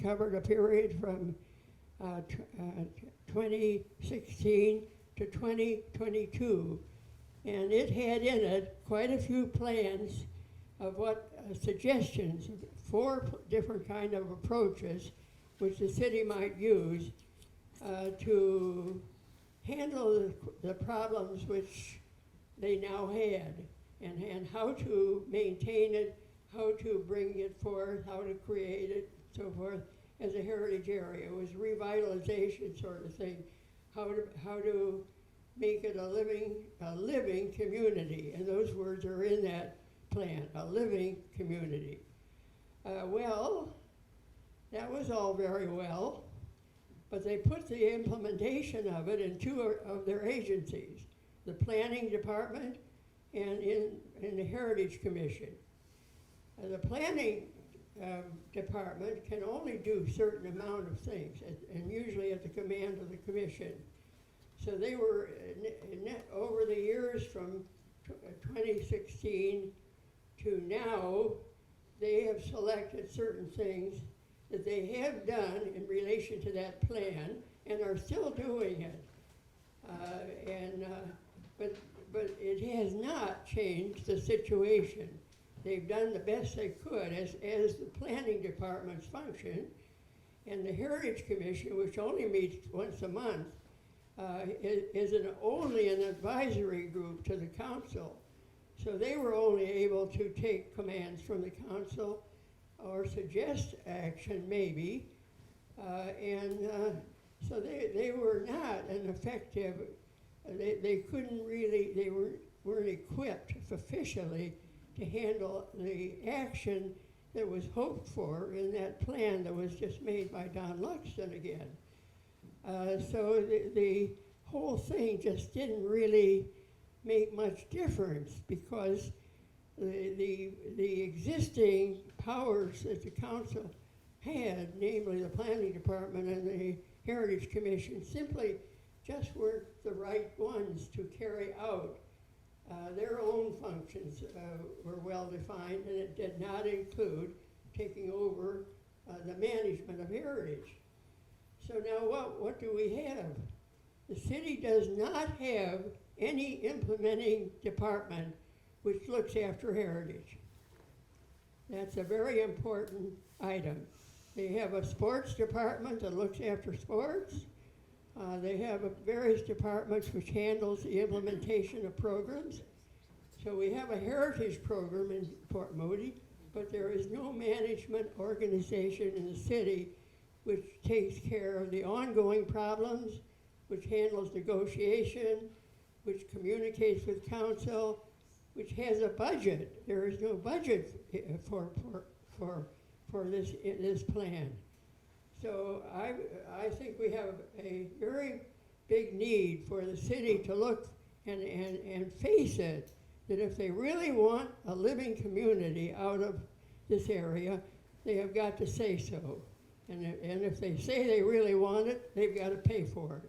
covered a period from 2016 to 2022. And it had in it quite a few plans of what suggestions, 4 different kind of approaches which the city might use to handle the problems which they now had, and how to maintain it, how to bring it forth, how to create it, so forth, as a heritage area. It was revitalization sort of thing, how to make it a living community, and those words are in that plan, a living community. Well, that was all very well, but they put the implementation of it in 2 of their agencies, the Planning Department and in the Heritage Commission. The Planning Department can only do a certain amount of things, and usually at the command of the Commission. So they were, over the years from 2016 to now, they have selected certain things that they have done in relation to that plan and are still doing it. But it has not changed the situation. They've done the best they could as the planning department's function, and the Heritage Commission, which only meets once a month, is only an advisory group to the council. So they were only able to take commands from the council or suggest action maybe, so they were not an effective, they couldn't really, they weren't equipped officially to handle the action that was hoped for in that plan that was just made by Don Luxton again. So the whole thing just didn't really make much difference, because the existing powers that the council had, namely the planning department and the Heritage Commission, simply just weren't the right ones to carry out. Their own functions were well defined, and it did not include taking over the management of heritage. So now what do we have? The city does not have any implementing department which looks after heritage. That's a very important item. They have a sports department that looks after sports. They have various departments which handles the implementation of programs. So we have a heritage program in Port Moody, but there is no management organization in the city which takes care of the ongoing problems, which handles negotiation, which communicates with council, which has a budget. There is no budget for this plan. So I think we have a very big need for the city to look and face it, that if they really want a living community out of this area, they have got to say so. And if they say they really want it, they've got to pay for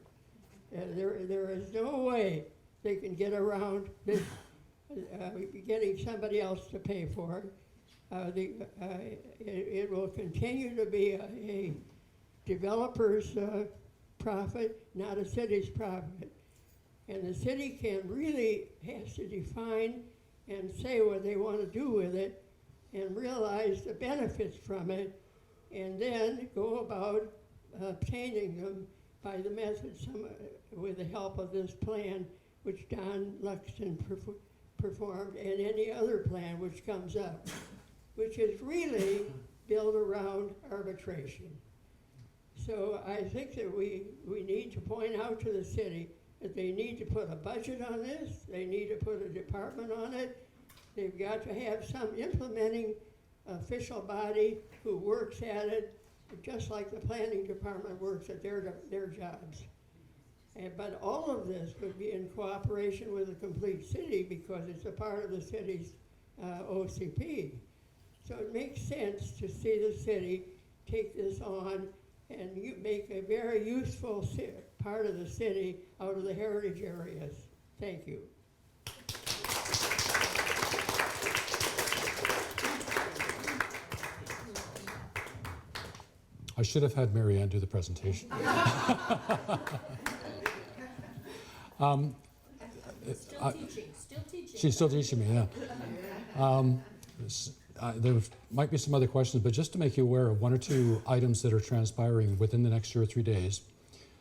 it. There is no way they can get around this, getting somebody else to pay for it. It will continue to be a developer's profit, not a city's profit. And the city has to define and say what they want to do with it and realize the benefits from it, and then go about obtaining them by the methods, with the help of this plan, which Don Luxton performed, and any other plan which comes up, which is really built around arbitration. So I think that we need to point out to the city that they need to put a budget on this, they need to put a department on it, they've got to have some implementing official body who works at it, just like the planning department works at their jobs. But all of this would be in cooperation with the complete city because it's a part of the city's OCP. So it makes sense to see the city take this on and make a very useful part of the city out of the heritage areas. Thank you. I should have had Mary Ann do the presentation. Still teaching. She's still teaching me, yeah. There might be some other questions, but just to make you aware of one or two items that are transpiring within the next 2 or 3 days.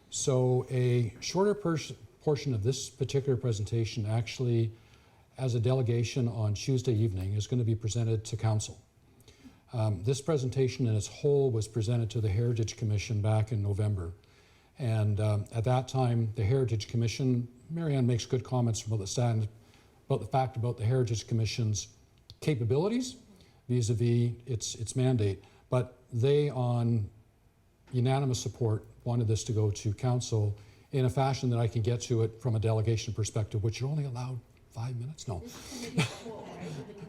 So a shorter portion of this particular presentation actually, as a delegation on Tuesday evening, is going to be presented to council. This presentation in its whole was presented to the Heritage Commission back in November. And at that time, the Heritage Commission, Mary Ann makes good comments about the fact about the Heritage Commission's capabilities vis-a-vis its mandate. But they, on unanimous support, wanted this to go to council in a fashion that I can get to it from a delegation perspective, which you're only allowed 5 minutes? No.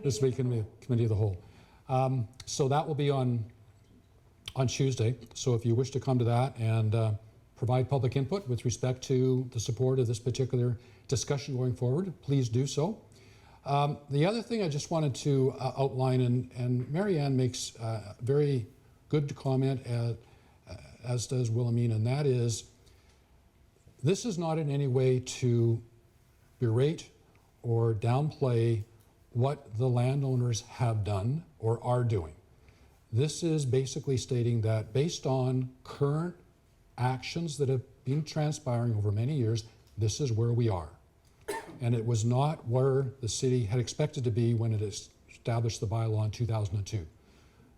This week in the Committee of the Whole. So that will be on Tuesday. So if you wish to come to that and provide public input with respect to the support of this particular discussion going forward, please do so. The other thing I just wanted to outline, and Mary Ann makes a very good comment, as does Wilhelmina, and that is, this is not in any way to berate or downplay what the landowners have done or are doing. This is basically stating that based on current actions that have been transpiring over many years, this is where we are. And it was not where the city had expected to be when it established the bylaw in 2002.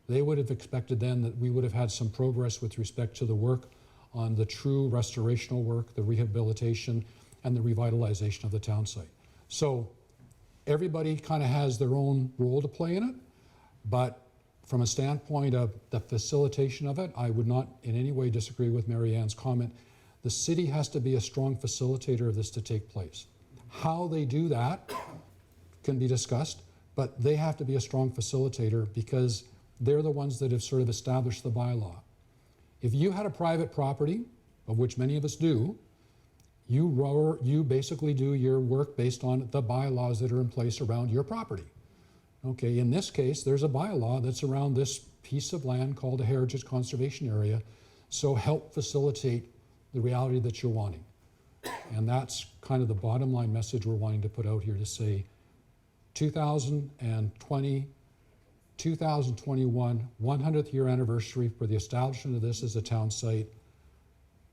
They would have expected then that we would have had some progress with respect to the work on the true restorational work, the rehabilitation, and the revitalization of the town site. So everybody kind of has their own role to play in it, but from a standpoint of the facilitation of it, I would not in any way disagree with Mary Ann's comment. The city has to be a strong facilitator of this to take place. How they do that can be discussed, but they have to be a strong facilitator because they're the ones that have sort of established the bylaw. If you had a private property, of which many of us do, you basically do your work based on the bylaws that are in place around your property. Okay, in this case, there's a bylaw that's around this piece of land called a Heritage Conservation Area, so help facilitate the reality that you're wanting. And that's kind of the bottom line message we're wanting to put out here to say, 2020, 2021, 100th year anniversary for the establishment of this as a town site.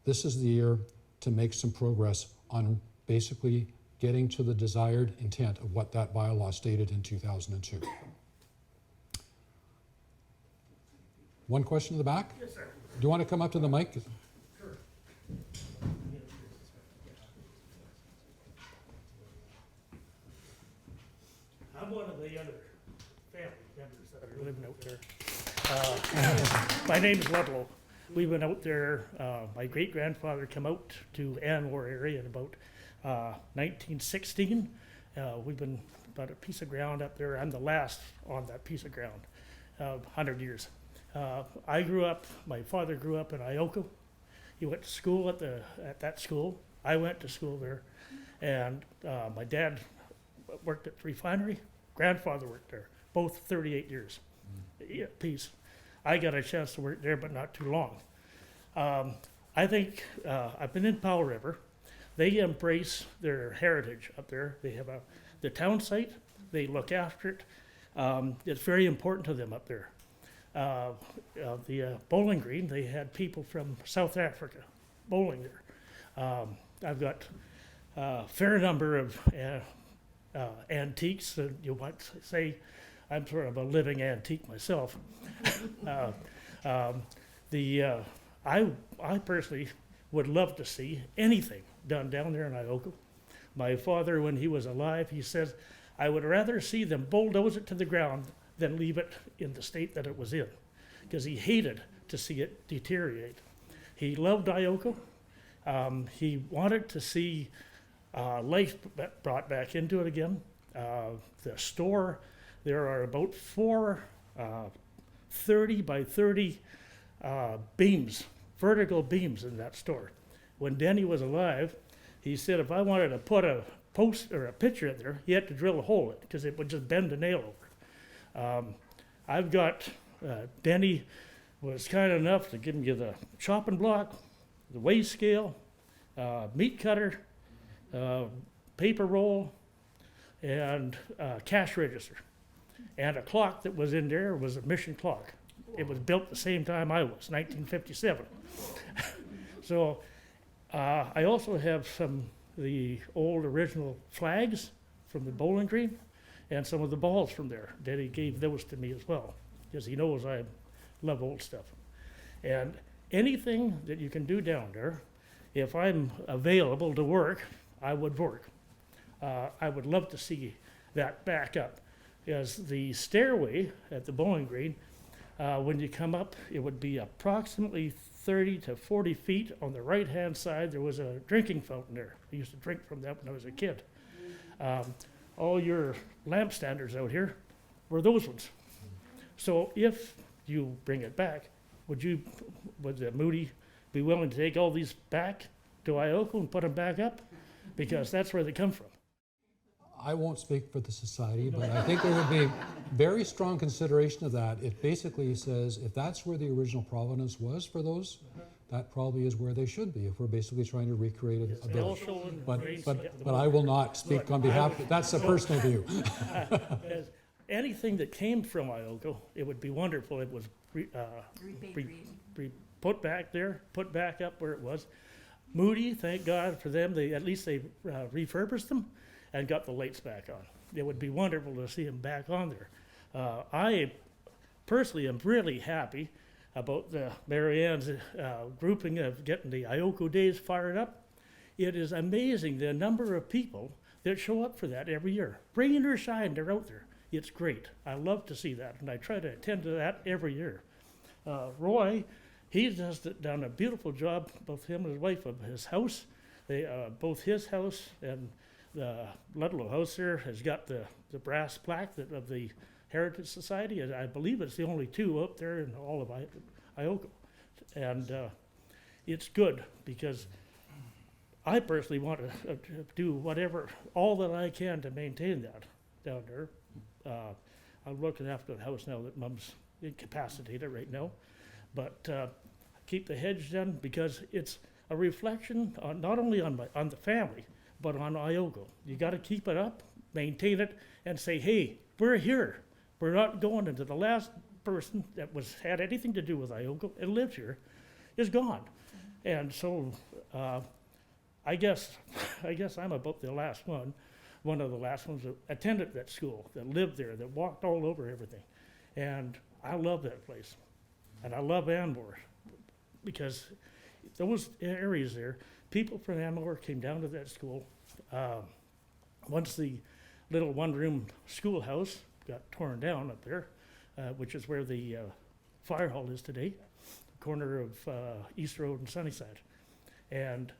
This is the year to make some progress on basically getting to the desired intent of what that bylaw stated in 2002. One question in the back? Yes, sir. Do you want to come up to the mic? Sure. I'm one of the other family members that are living out there. My name is Ludlow. We went out there, my great-grandfather came out to Anwar area in about 1916. We've been about a piece of ground up there. I'm the last on that piece of ground, 100 years. I grew up, my father grew up in Ioco. He went to school at that school. I went to school there. And my dad worked at the refinery. Grandfather worked there, both 38 years apiece. I got a chance to work there, but not too long. I think I've been in Powell River. They embrace their heritage up there. They have the town site. They look after it. It's very important to them up there. The bowling green, they had people from South Africa bowling there. I've got a fair number of antiques. You might say I'm sort of a living antique myself. I personally would love to see anything done down there in Ioco. My father, when he was alive, he says, I would rather see them bulldoze it to the ground than leave it in the state that it was in, because he hated to see it deteriorate. He loved Ioco. He wanted to see life brought back into it again. The store, there are about 4 30 by 30 beams, vertical beams in that store. When Denny was alive, he said if I wanted to put a post or a picture in there, he had to drill a hole in it because it would just bend a nail over. I've got, Denny was kind enough to give me the chopping block, the weigh scale, meat cutter, paper roll, and cash register. And a clock that was in there was a mission clock. It was built the same time I was, 1957. So I also have the old original flags from the bowling green and some of the balls from there. Daddy gave those to me as well, because he knows I love old stuff. And anything that you can do down there, if I'm available to work, I would work. I would love to see that back up, because the stairway at the bowling green, when you come up, it would be approximately 30 to 40 feet. On the right-hand side, there was a drinking fountain there. I used to drink from that when I was a kid. All your lamp standards out here were those ones. So if you bring it back, would the Moody be willing to take all these back to Ioco and put them back up? Because that's where they come from. I won't speak for the society, but I think there would be very strong consideration of that. It basically says if that's where the original provenance was for those, that probably is where they should be, if we're basically trying to recreate a village. But I will not speak on behalf, that's a personal view. Anything that came from Ioco, it would be wonderful. It was put back there, put back up where it was. Moody, thank God for them, at least they refurbished them and got the lights back on. It would be wonderful to see them back on there. I personally am really happy about the Mary Ann's grouping of getting the Ioco Days fired up. It is amazing the number of people that show up for that every year. Rain or shine, they're out there. It's great. I love to see that, and I try to attend to that every year. Roy, he's done a beautiful job, both him and his wife, of his house. Both his house and the Ludlow house there has got the brass plaque of the Heritage Society. And I believe it's the only 2 up there in all of Ioco. And it's good, because I personally want to do all that I can to maintain that down there. I'm looking after the house now that Mom's incapacitated right now. But keep the hedge done, because it's a reflection not only on the family, but on Ioco. You got to keep it up, maintain it, and say, hey, we're here. We're not going into the last person that had anything to do with Ioco and lived here is gone. And so I guess I'm about the last one of the last ones that attended that school, that lived there, that walked all over everything. And I love that place. And I love Anmore because those areas there, people from Anmore came down to that school. Once the little one-room schoolhouse got torn down up there, which is where the fire hall is today, corner of East Road and Sunnyside. And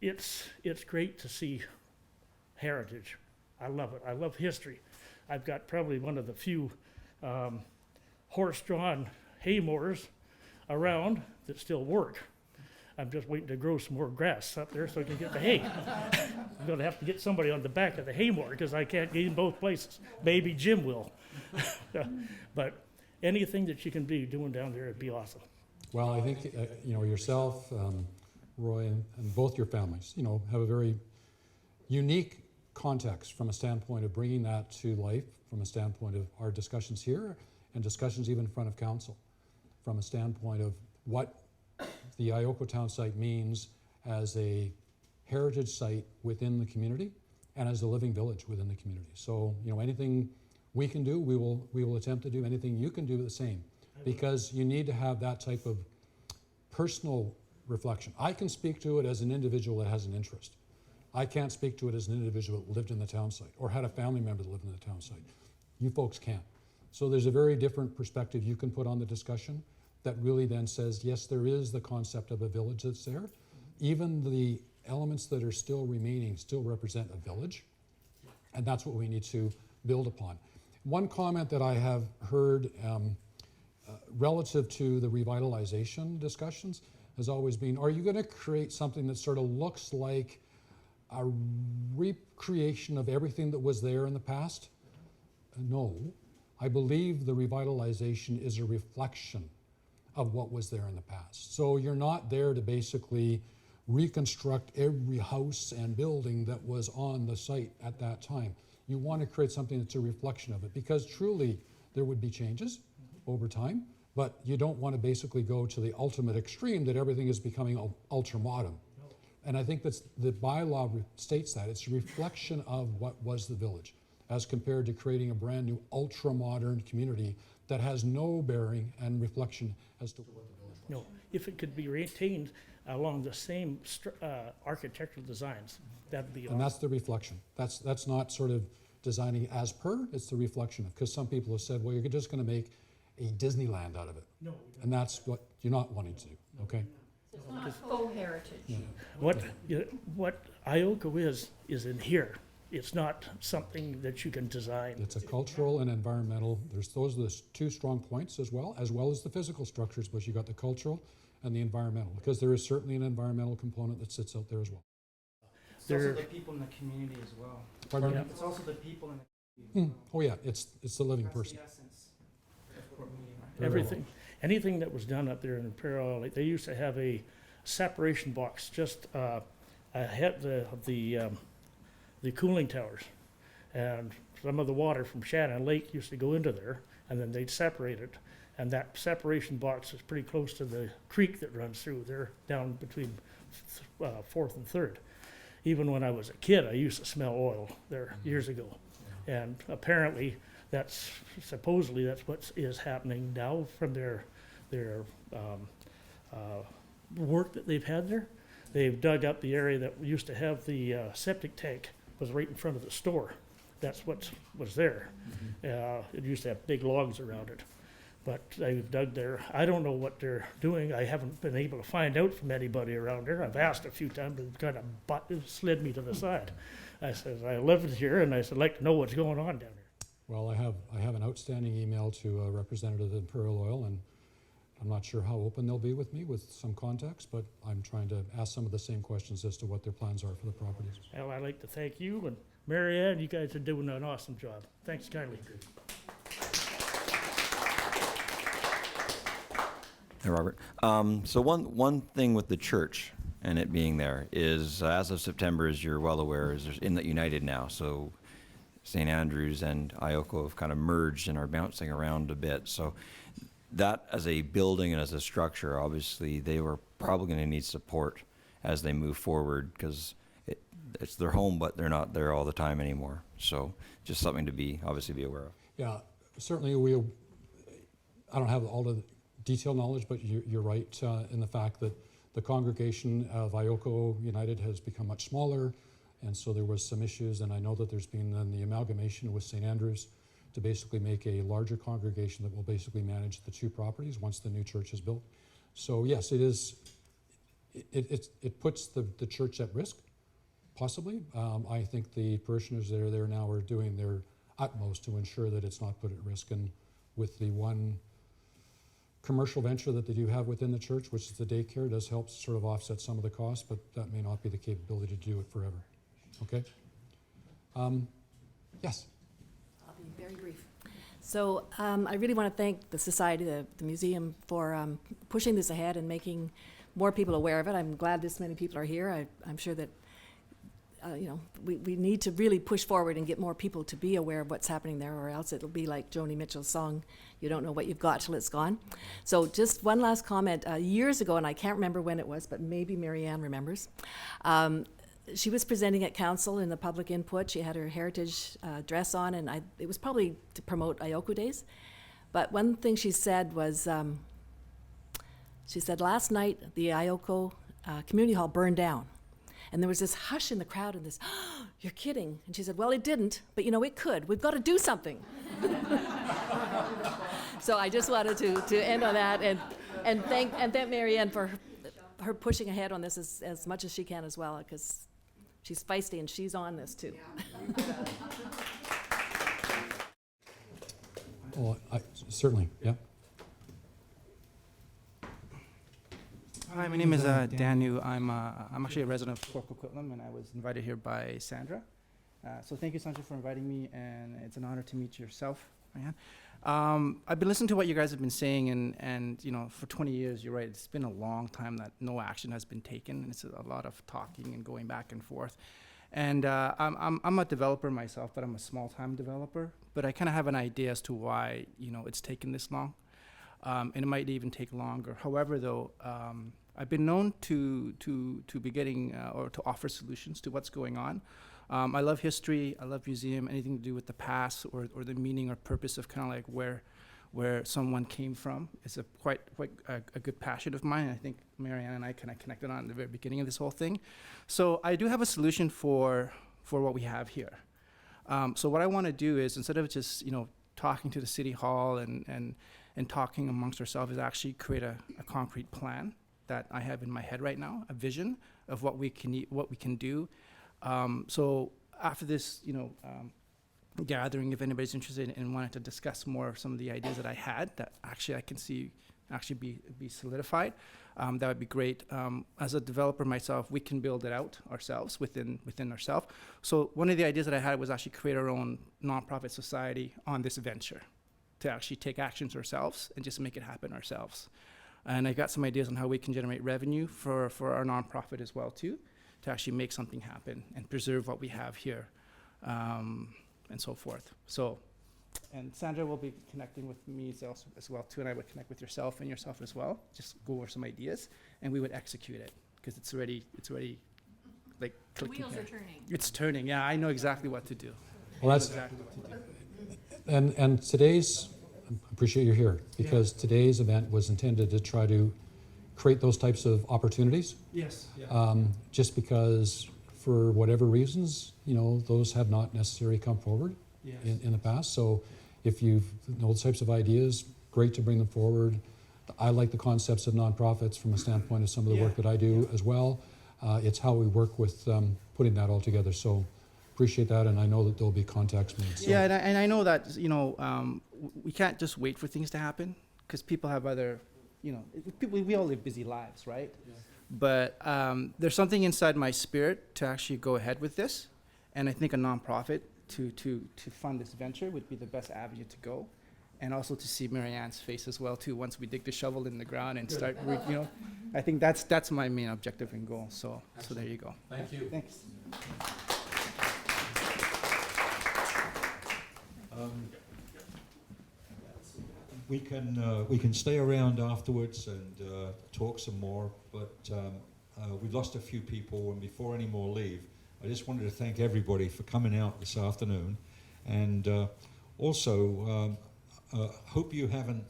it's great to see heritage. I love it. I love history. I've got probably one of the few horse-drawn hay mowers around that still work. I'm just waiting to grow some more grass up there so I can get the hay. I'm going to have to get somebody on the back of the hay mower because I can't get in both places. Maybe Jim will. But anything that you can be doing down there would be awesome. Well, I think, yourself, Roy, and both your families, have a very unique context from a standpoint of bringing that to life, from a standpoint of our discussions here and discussions even in front of council, from a standpoint of what the Ioco Town site means as a heritage site within the community and as a living village within the community. So, anything we can do, we will attempt to do. Anything you can do the same, because you need to have that type of personal reflection. I can speak to it as an individual that has an interest. I can't speak to it as an individual that lived in the town site or had a family member that lived in the town site. You folks can't. So there's a very different perspective you can put on the discussion that really then says, yes, there is the concept of a village that's there. Even the elements that are still remaining still represent a village, and that's what we need to build upon. One comment that I have heard relative to the revitalization discussions has always been, are you going to create something that sort of looks like a recreation of everything that was there in the past? No. I believe the revitalization is a reflection of what was there in the past. So you're not there to basically reconstruct every house and building that was on the site at that time. You want to create something that's a reflection of it, because truly there would be changes over time, but you don't want to basically go to the ultimate extreme that everything is becoming ultra-modern. And I think that's, the bylaw states that. It's a reflection of what was the village, as compared to creating a brand new ultra-modern community that has no bearing and reflection as to what the village was. No, if it could be retained along the same architectural designs, that'd be awesome. And that's the reflection. That's not sort of designing as per, it's the reflection of, because some people have said, well, you're just going to make a Disneyland out of it. No. And that's what you're not wanting to do, okay? It's not faux heritage. Yeah. What Ioco is in here. It's not something that you can design. It's a cultural and environmental, those are the two strong points as well as the physical structures, but you got the cultural and the environmental, because there is certainly an environmental component that sits out there as well. It's also the people in the community as well. Pardon me? It's also the people in the community. Oh yeah, it's the living That's person. the essence of Port Moody, right? Everything, anything that was done up there in Imperial, like they used to have a separation box just ahead of the cooling towers, and some of the water from Shannon Lake used to go into there, and then they'd separate it, and that separation box is pretty close to the creek that runs through there, down between 4th and 3rd. Even when I was a kid, I used to smell oil there years ago, and apparently supposedly that's what is happening now from their work that they've had there. They've dug up the area that used to have the septic tank, was right in front of the store. That's what was there. It used to have big logs around it, but they've dug there. I don't know what they're doing. I haven't been able to find out from anybody around there. I've asked a few times, but it kind of slid me to the side. I said, I live here, and I said, I'd like to know what's going on down here. Well, I have an outstanding email to a representative of Imperial Oil, and I'm not sure how open they'll be with me with some context, but I'm trying to ask some of the same questions as to what their plans are for the properties. Well, I'd like to thank you, and Mary Ann, you guys are doing an awesome job. Thanks kindly. Hey, Robert. So one thing with the church and it being there is, as of September, as you're well aware, is there's Inlet United now. So St. Andrews and Ioco have kind of merged and are bouncing around a bit. So that as a building and as a structure, obviously they were probably going to need support as they move forward, because it's their home, but they're not there all the time anymore. So just something to be obviously be aware of. Yeah, certainly I don't have all the detailed knowledge, but you're right in the fact that the congregation of Ioco United has become much smaller, and so there was some issues, and I know that there's been then the amalgamation with St. Andrews to basically make a larger congregation that will basically manage the two properties once the new church is built. So yes, it is. It puts the church at risk, possibly. I think the parishioners that are there now are doing their utmost to ensure that it's not put at risk. And with the one commercial venture that they do have within the church, which is the daycare, does help sort of offset some of the costs, but that may not be the capability to do it forever. Okay? Yes? I'll be very brief. So I really want to thank the Society, the museum, for pushing this ahead and making more people aware of it. I'm glad this many people are here. I'm sure that we need to really push forward and get more people to be aware of what's happening there, or else it'll be like Joni Mitchell's song, you don't know what you've got till it's gone. So just one last comment. Years ago, and I can't remember when it was, but maybe Marianne remembers, she was presenting at council in the public input. She had her heritage dress on, and it was probably to promote Ioco Days. But one thing she said was, she said, last night the Ioco community hall burned down. And there was this hush in the crowd and this, oh, you're kidding. And she said, well, it didn't, but it could. We've got to do something. So I just wanted to end on that and thank Marianne for her pushing ahead on this as much as she can as well, because she's feisty and she's on this too. Well, certainly, yeah. Hi, my name is Danu. I'm actually a resident of Port Coquitlam, and I was invited here by Sandra. So thank you, Sandra, for inviting me, and it's an honor to meet yourself, Marianne. I've been listening to what you guys have been saying, and for 20 years, you're right, it's been a long time that no action has been taken, and it's a lot of talking and going back and forth. And I'm a developer myself, but I'm a small-time developer, but I kind of have an idea as to why it's taken this long. And it might even take longer. However, though, I've been known to be getting or to offer solutions to what's going on. I love history. I love museum. Anything to do with the past or the meaning or purpose of kind of like where someone came from is quite a good passion of mine. I think Marianne and I kind of connected on at the very beginning of this whole thing. So I do have a solution for what we have here. So what I want to do is, instead of just talking to the city hall and talking amongst ourselves, is actually create a concrete plan that I have in my head right now, a vision of what we can do. So after this, gathering, if anybody's interested and wanted to discuss more of some of the ideas that I had that actually I can see actually be solidified, that would be great. As a developer myself, we can build it out ourselves within ourselves. So one of the ideas that I had was actually create our own nonprofit society on this venture, to actually take actions ourselves and just make it happen ourselves. And I got some ideas on how we can generate revenue for our nonprofit as well too, to actually make something happen and preserve what we have here, and so forth. So, and Sandra will be connecting with me as well too, and I would connect with yourself as well, just go over some ideas, and we would execute it, because it's already like clicking. Wheels here. are turning. It's turning, yeah, I know exactly what to do. Well, that's Exactly what to do. And today's, I appreciate you're here, because today's event was intended to try to create those types of opportunities. Yes. Just because, for whatever reasons, those have not necessarily come forward Yes. in the past. So if you've those types of ideas, great to bring them forward. I like the concepts of nonprofits from a standpoint of some of the work that I do as well. It's how we work with putting that all together. So appreciate that, and I know that there'll be contacts made. So. Yeah, and I know that we can't just wait for things to happen, because people have other, we all live busy lives, right? Yeah. But there's something inside my spirit to actually go ahead with this, and I think a nonprofit to fund this venture would be the best avenue to go, and also to see Marianne's face as well too once we dig the shovel in the ground and start. I think that's my main objective and goal. So there you go. Thank you. Thanks. We can stay around afterwards and talk some more, but we've lost a few people, and before any more leave, I just wanted to thank everybody for coming out this afternoon, and also hope you haven't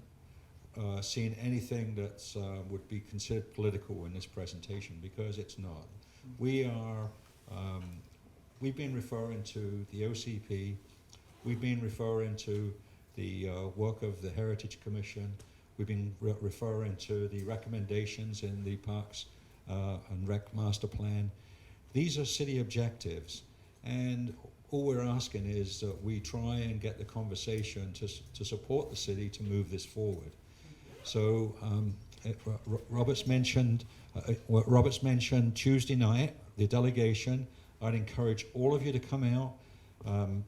seen anything that would be considered political in this presentation, because it's not. We've been referring to the OCP, we've been referring to the work of the Heritage Commission, we've been referring to the recommendations in the Parks and Rec Master Plan. These are city objectives, and all we're asking is that we try and get the conversation to support the city to move this forward. So Robert's mentioned Tuesday night, the delegation. I'd encourage all of you to come out.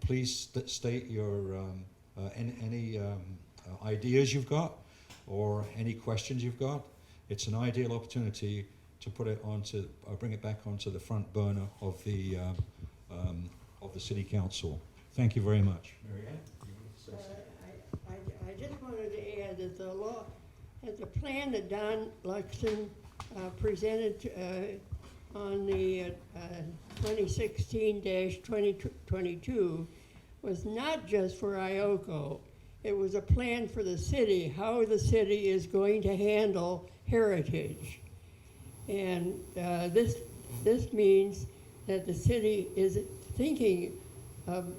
Please state your any ideas you've got or any questions you've got. It's an ideal opportunity to put it onto, bring it back onto the front burner of the City Council. Thank you very much. Mary Ann, you want to say something? I just wanted to add that the law, that the plan that Don Luxon presented on the 2016-2022 was not just for Ioco. It was a plan for the city, how the city is going to handle heritage. And this means that the city is thinking of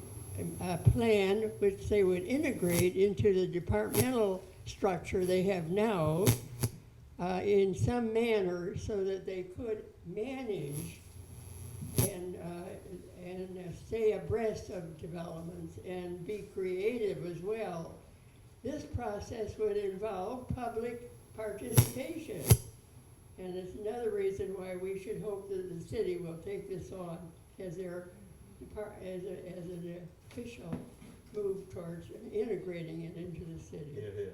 a plan which they would integrate into the departmental structure they have now in some manner, so that they could manage and stay abreast of developments and be creative as well. This process would involve public participation, and it's another reason why we should hope that the city will take this on as an official move towards integrating it into the city. Hear, hear.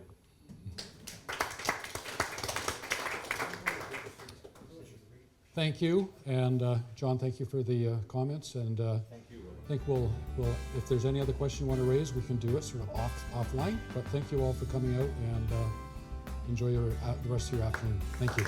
Thank you, and John, thank you for the comments, and Thank you. I think we'll, if there's any other question you want to raise, we can do it sort of offline, but thank you all for coming out, and enjoy the rest of your afternoon. Thank you.